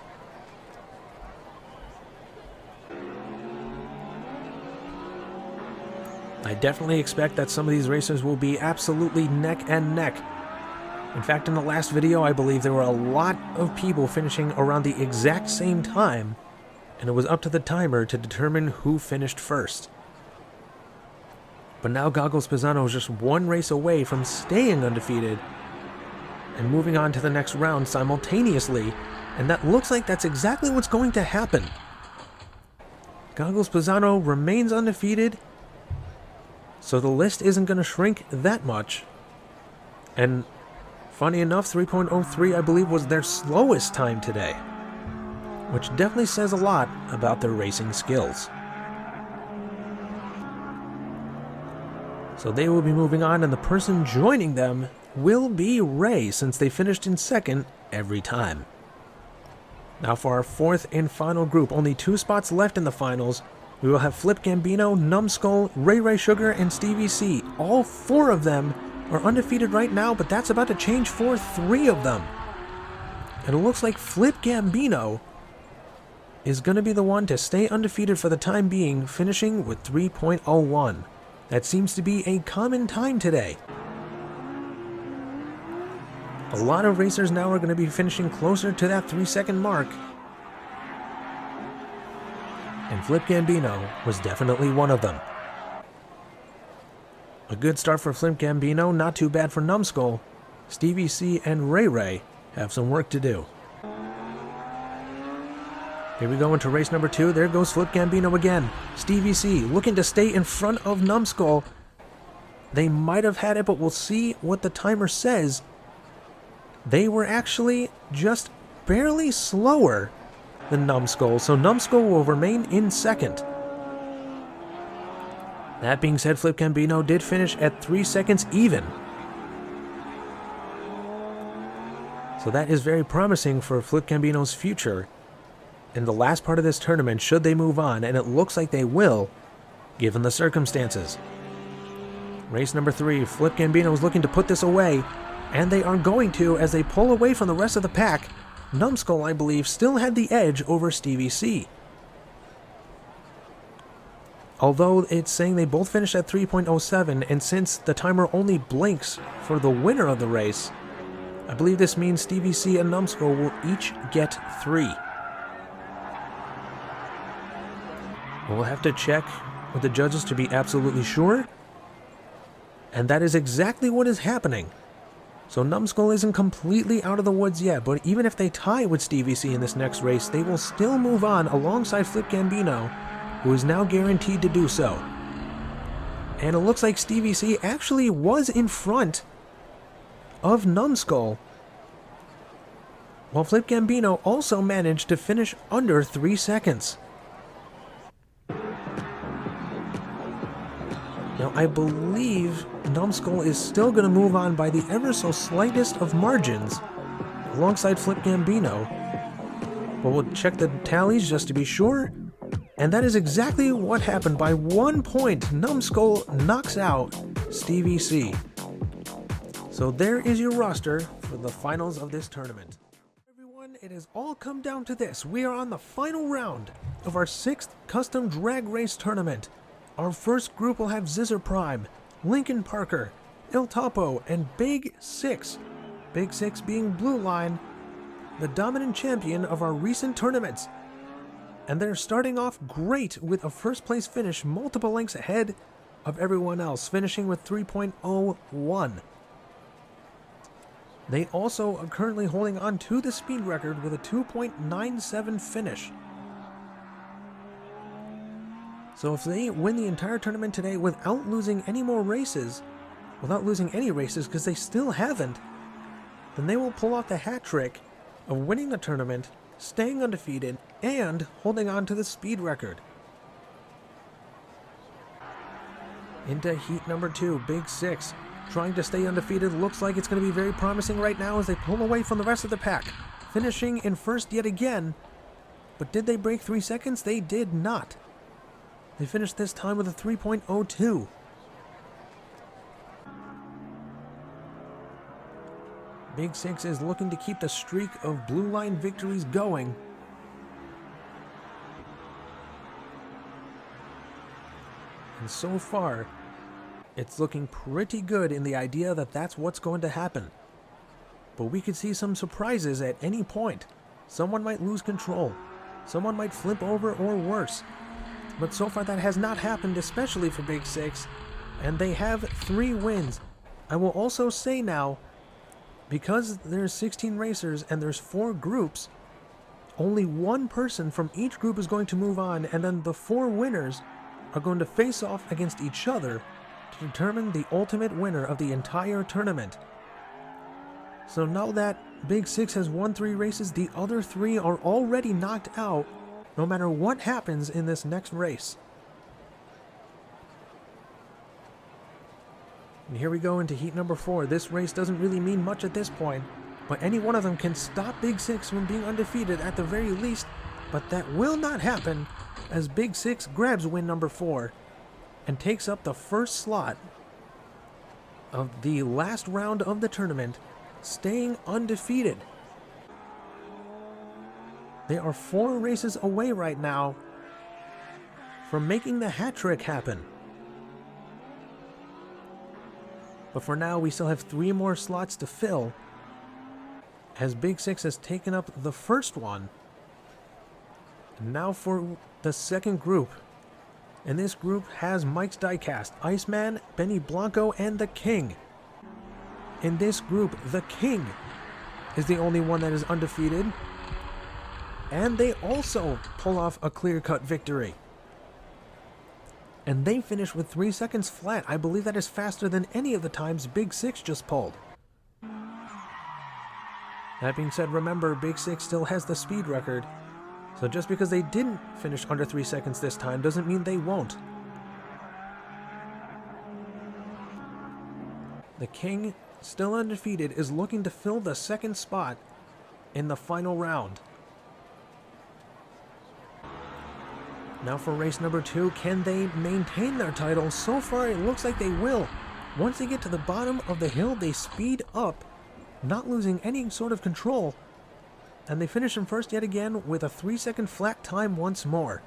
I definitely expect that some of these racers will be absolutely neck and neck. In fact, in the last video, I believe there were a lot of people finishing around the exact same time, and it was up to the timer to determine who finished first. But now Goggles Pisano is just 1 race away from staying undefeated and moving on to the next round simultaneously, and that looks like that's exactly what's going to happen. Goggles Pisano remains undefeated, so the list isn't going to shrink that much. And funny enough, 3.03 I believe was their slowest time today, which definitely says a lot about their racing skills. So they will be moving on, and the person joining them will be Ray, since they finished in second every time. Now for our 4th and final group, only 2 spots left in the finals. We will have Flip Gambino, Numbskull, Ray Sugar, and Stevie C. All 4 of them are undefeated right now, but that's about to change for 3 of them. And it looks like Flip Gambino is going to be the one to stay undefeated for the time being, finishing with 3.01. That seems to be a common time today. A lot of racers now are going to be finishing closer to that 3-second mark. And Flip Gambino was definitely one of them. A good start for Flip Gambino, not too bad for Numbskull. Stevie C and Ray have some work to do. Here we go into race number 2. There goes Flip Gambino again. Stevie C looking to stay in front of Numbskull. They might have had it, but we'll see what the timer says. They were actually just barely slower than Numbskull, so Numbskull will remain in second. That being said, Flip Gambino did finish at 3 seconds even. So that is very promising for Flip Gambino's future in the last part of this tournament, should they move on, and it looks like they will, given the circumstances. Race number 3, Flip Gambino is looking to put this away, and they are going to as they pull away from the rest of the pack. Numbskull, I believe, still had the edge over Stevie C. Although it's saying they both finished at 3.07, and since the timer only blinks for the winner of the race, I believe this means Stevie C and Numbskull will each get 3. We'll have to check with the judges to be absolutely sure, and that is exactly what is happening. So Numbskull isn't completely out of the woods yet, but even if they tie with Stevie C in this next race, they will still move on alongside Flip Gambino, who is now guaranteed to do so. And it looks like Stevie C actually was in front of Numbskull, while Flip Gambino also managed to finish under 3 seconds. Now, I believe Numbskull is still going to move on by the ever so slightest of margins alongside Flip Gambino. But we'll check the tallies just to be sure. And that is exactly what happened. By 1 point, Numbskull knocks out Stevie C. So there is your roster for the finals of this tournament. Everyone, it has all come down to this. We are on the final round of our 6th custom drag race tournament. Our first group will have Zizzer Prime, Lincoln Parker, Il Topo, and Big Six. Big Six being Blue Line, the dominant champion of our recent tournaments. And they're starting off great with a first place finish multiple lengths ahead of everyone else, finishing with 3.01. They also are currently holding on to the speed record with a 2.97 finish. So if they win the entire tournament today without losing any more races, without losing any races because they still haven't, then they will pull off the hat trick of winning the tournament staying undefeated, and holding on to the speed record. Into heat number 2, Big Six, trying to stay undefeated. Looks like it's going to be very promising right now as they pull away from the rest of the pack, finishing in first yet again. But did they break 3 seconds? They did not. They finished this time with a 3.02. Big Six is looking to keep the streak of blue line victories going. And so far, it's looking pretty good in the idea that that's what's going to happen. But we could see some surprises at any point. Someone might lose control. Someone might flip over or worse. But so far that has not happened, especially for Big Six. And they have 3 wins. I will also say now, because there's 16 racers and there's 4 groups, only one person from each group is going to move on, and then the 4 winners are going to face off against each other to determine the ultimate winner of the entire tournament. So now that Big Six has won 3 races, the other 3 are already knocked out no matter what happens in this next race. And here we go into heat number 4. This race doesn't really mean much at this point, but any one of them can stop Big Six from being undefeated at the very least, but that will not happen as Big Six grabs win number 4 and takes up the first slot of the last round of the tournament, staying undefeated. They are 4 races away right now from making the hat trick happen. But for now, we still have 3 more slots to fill, as Big Six has taken up the first one. And now for the second group. And this group has Mike's Diecast, Iceman, Benny Blanco, and the King. In this group, the King is the only one that is undefeated. And they also pull off a clear-cut victory. And they finish with 3 seconds flat. I believe that is faster than any of the times Big Six just pulled. That being said, remember, Big Six still has the speed record. So just because they didn't finish under 3 seconds this time doesn't mean they won't. The King, still undefeated, is looking to fill the second spot in the final round. Now for race number 2, can they maintain their title? So far it looks like they will. Once they get to the bottom of the hill, they speed up, not losing any sort of control. And they finish in first yet again with a 3-second flat time once more.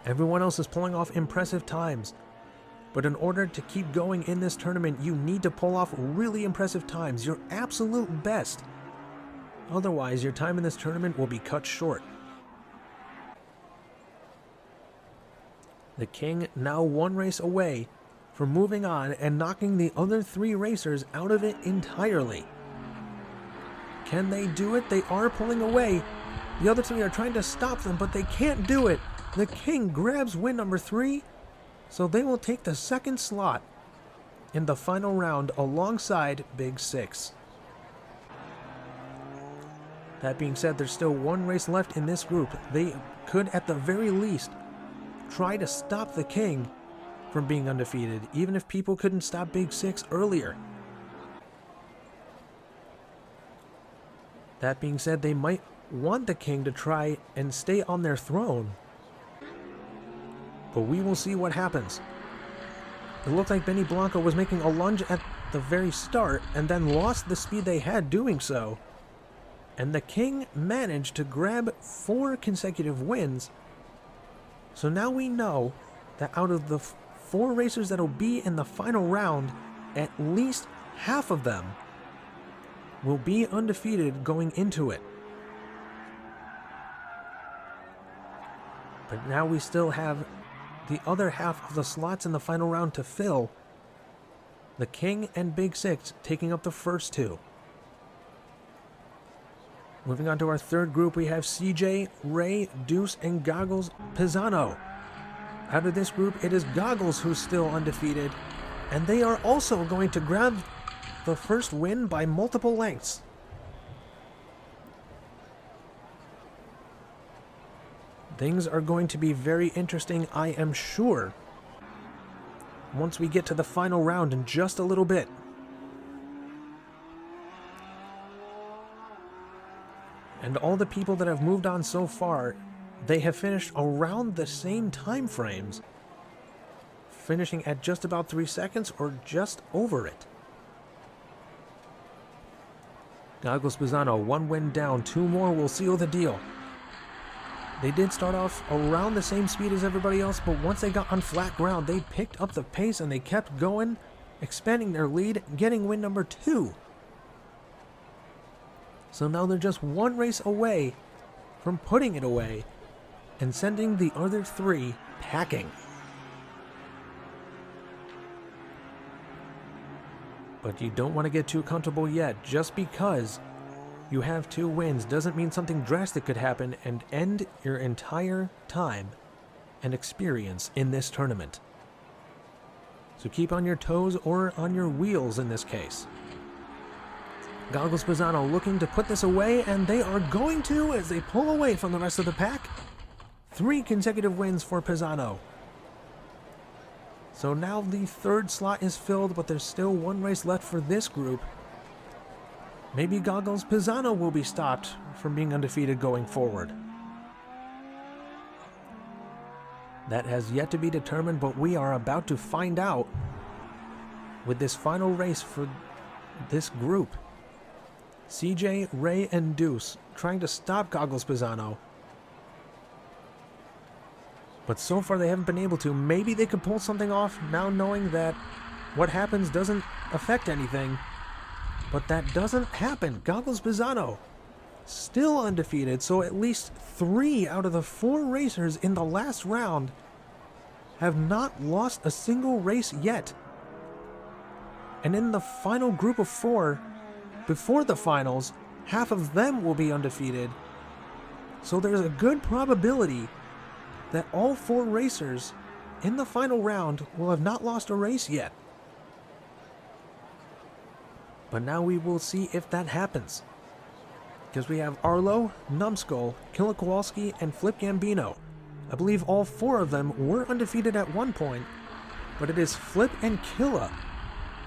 Everyone else is pulling off impressive times. But in order to keep going in this tournament, you need to pull off really impressive times, your absolute best. Otherwise, your time in this tournament will be cut short. The King now 1 race away from moving on and knocking the other 3 racers out of it entirely. Can they do it? They are pulling away. The other 3 are trying to stop them, but they can't do it. The King grabs win number 3, so they will take the second slot in the final round alongside Big Six. That being said, there's still 1 race left in this group. They could, at the very least, try to stop the King from being undefeated, even if people couldn't stop Big Six earlier. That being said, they might want the King to try and stay on their throne, but we will see what happens. It looked like Benny Blanco was making a lunge at the very start and then lost the speed they had doing so, and the King managed to grab 4 consecutive wins. So now we know that out of the 4 racers that will be in the final round, at least half of them will be undefeated going into it. But now we still have the other half of the slots in the final round to fill. The King and Big Six taking up the first 2. Moving on to our third group, we have CJ, Ray, Deuce, and Goggles Pisano. Out of this group, it is Goggles who's still undefeated, and they are also going to grab the first win by multiple lengths. Things are going to be very interesting, I am sure, once we get to the final round in just a little bit. And all the people that have moved on so far, they have finished around the same time frames, finishing at just about 3 seconds or just over it. Goggles Pisano, 1 win down, 2 more will seal the deal. They did start off around the same speed as everybody else, but once they got on flat ground, they picked up the pace and they kept going, expanding their lead, getting win number 2. So now they're just 1 race away from putting it away and sending the other 3 packing. But you don't want to get too comfortable yet. Just because you have 2 wins doesn't mean something drastic could happen and end your entire time and experience in this tournament. So keep on your toes, or on your wheels in this case. Goggles Pisano looking to put this away, and they are going to as they pull away from the rest of the pack. 3 consecutive wins for Pisano. So now the 3rd slot is filled, but there's still 1 race left for this group. Maybe Goggles Pisano will be stopped from being undefeated going forward. That has yet to be determined, but we are about to find out with this final race for this group. CJ, Ray, and Deuce trying to stop Goggles Pisano. But so far they haven't been able to. Maybe they could pull something off now, knowing that what happens doesn't affect anything. But that doesn't happen. Goggles Pisano still undefeated, so at least 3 out of the 4 racers in the last round have not lost a single race yet. And in the final group of 4, before the finals, half of them will be undefeated. So there's a good probability that all 4 racers in the final round will have not lost a race yet. But now we will see if that happens. Because we have Arlo, Numbskull, Killa Kowalski, and Flip Gambino. I believe all 4 of them were undefeated at one point, but it is Flip and Killa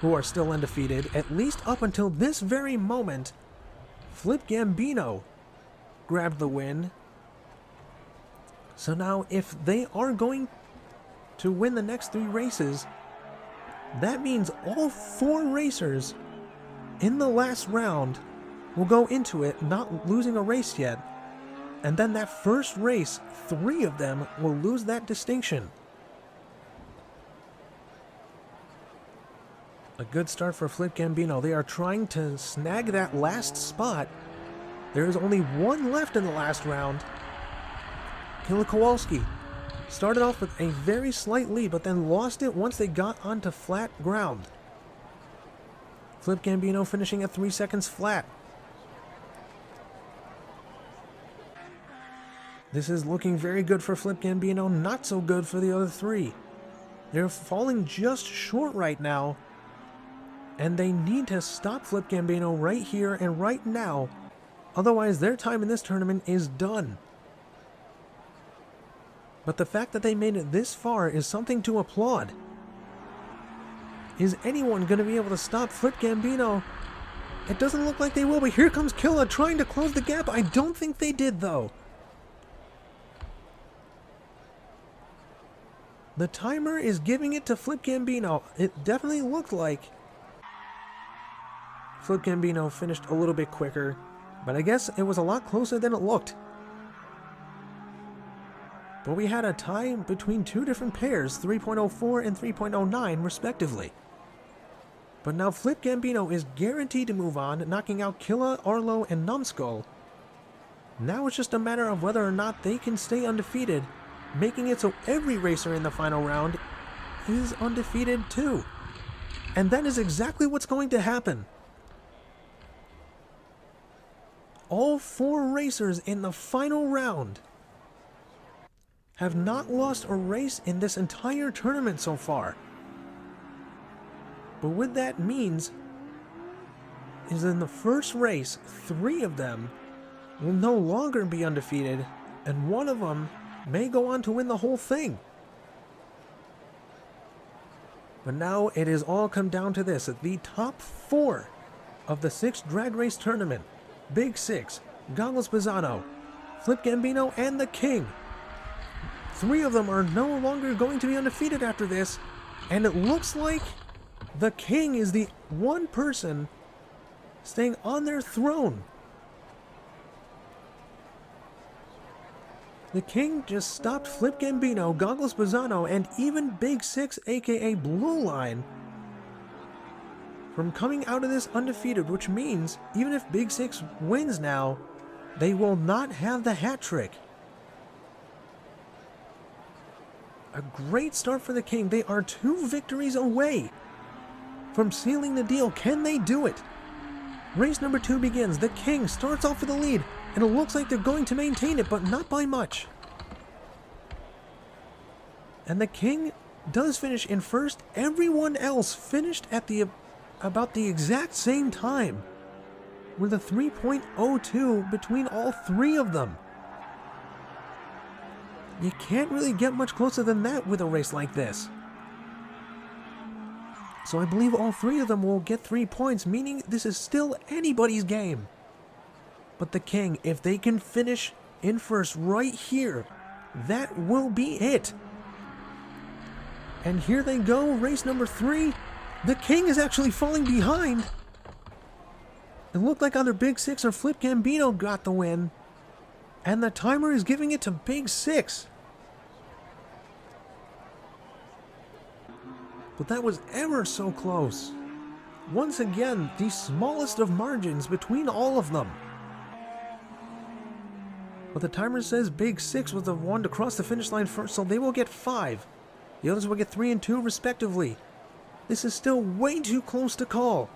who are still undefeated, at least up until this very moment. Flip Gambino grabbed the win. So now if they are going to win the next 3 races, that means all 4 racers in the last round will go into it not losing a race yet, and then that first race, 3 of them will lose that distinction. A good start for Flip Gambino. They are trying to snag that last spot. There is only 1 left in the last round. Killa Kowalski started off with a very slight lead, but then lost it once they got onto flat ground. Flip Gambino finishing at 3 seconds flat. This is looking very good for Flip Gambino, not so good for the other 3. They're falling just short right now, and they need to stop Flip Gambino right here and right now, otherwise their time in this tournament is done. But the fact that they made it this far is something to applaud. Is anyone going to be able to stop Flip Gambino? It doesn't look like they will, but here comes Killa trying to close the gap. I don't think they did, though. The timer is giving it to Flip Gambino. It definitely looked like Flip Gambino finished a little bit quicker, but I guess it was a lot closer than it looked. But we had a tie between 2 different pairs, 3.04 and 3.09 respectively. But now Flip Gambino is guaranteed to move on, knocking out Killa, Arlo, and Numbskull. Now it's just a matter of whether or not they can stay undefeated, making it so every racer in the final round is undefeated too. And that is exactly what's going to happen. All 4 racers in the final round have not lost a race in this entire tournament so far. But what that means is in the first race, 3 of them will no longer be undefeated, and 1 of them may go on to win the whole thing. But now it has all come down to this. The top 4 of the 6th drag race tournament, Big Six, Goggles Bizzano, Flip Gambino, and the King. 3 of them are no longer going to be undefeated after this, and it looks like the King is the one person staying on their throne. The King just stopped Flip Gambino, Goggles Bizzano, and even Big Six, aka Blue Line, from coming out of this undefeated, which means even if Big Six wins now, they will not have the hat trick. A great start for the King. They are 2 victories away from sealing the deal. Can they do it? Race number 2 begins. The King starts off with the lead, and it looks like they're going to maintain it, but not by much. And the King does finish in first. Everyone else finished at about the exact same time, with a 3.02 between all 3 of them. You can't really get much closer than that with a race like this. So I believe all 3 of them will get 3 points, meaning this is still anybody's game. But the King, if they can finish in first right here, that will be it. And here they go, race number 3. The King is actually falling behind. It looked like either Big Six or Flip Gambino got the win. And the timer is giving it to Big Six. But that was ever so close. Once again, the smallest of margins between all of them. But the timer says Big Six was the one to cross the finish line first, so they will get 5. The others will get 3 and 2 respectively. This is still way too close to call.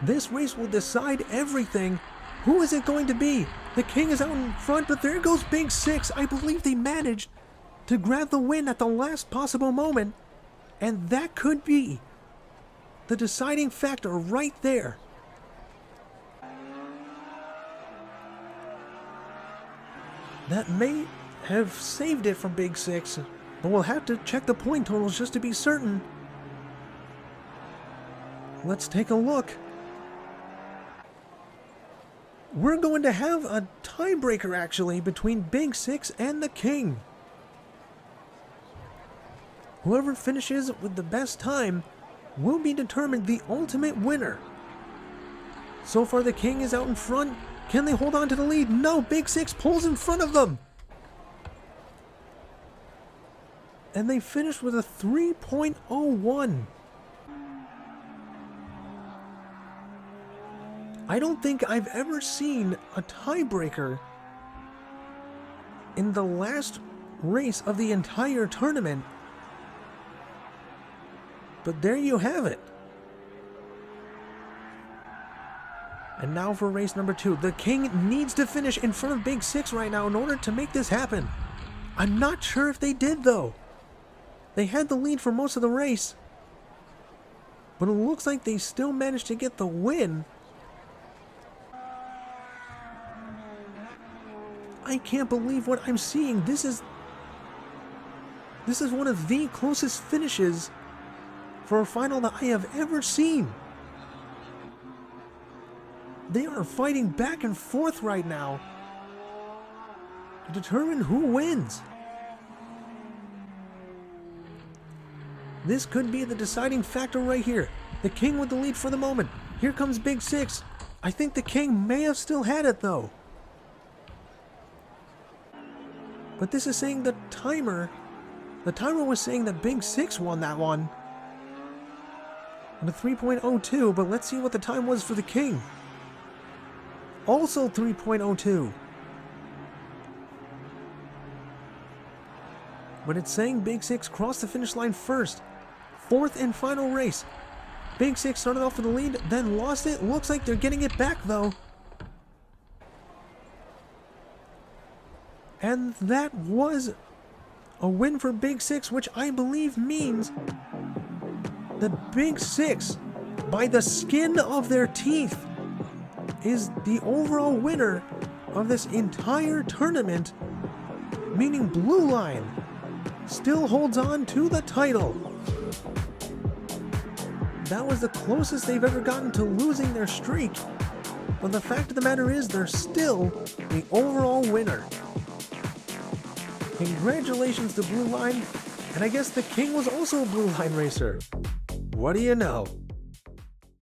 This race will decide everything. Who is it going to be? The King is out in front, but there goes Big Six. I believe they managed to grab the win at the last possible moment, and that could be the deciding factor right there. That may have saved it from Big Six, but we'll have to check the point totals just to be certain. Let's take a look. We're going to have a tiebreaker actually between Big Six and the King. Whoever finishes with the best time will be determined the ultimate winner. So far the King is out in front. Can they hold on to the lead? No, Big Six pulls in front of them. And they finished with a 3.01. I don't think I've ever seen a tiebreaker in the last race of the entire tournament. But there you have it. And now for race number 2. The King needs to finish in front of Big Six right now in order to make this happen. I'm not sure if they did though. They had the lead for most of the race, but it looks like they still managed to get the win. I can't believe what I'm seeing. This is one of the closest finishes for a final that I have ever seen. They are fighting back and forth right now to determine who wins. This could be the deciding factor right here. The King with the lead for the moment. Here comes Big Six. I think the King may have still had it though. But this is saying the timer was saying that Big Six won that one. And a 3.02, but let's see what the time was for the King. Also 3.02. But it's saying Big Six crossed the finish line first. 4th and final race. Big Six started off with the lead, then lost it. Looks like they're getting it back though. And that was a win for Big Six, which I believe means that Big Six, by the skin of their teeth, is the overall winner of this entire tournament, meaning Blue Line still holds on to the title. That was the closest they've ever gotten to losing their streak, but the fact of the matter is they're still the overall winner. Congratulations to Blue Line, and I guess the King was also a Blue Line racer. What do you know?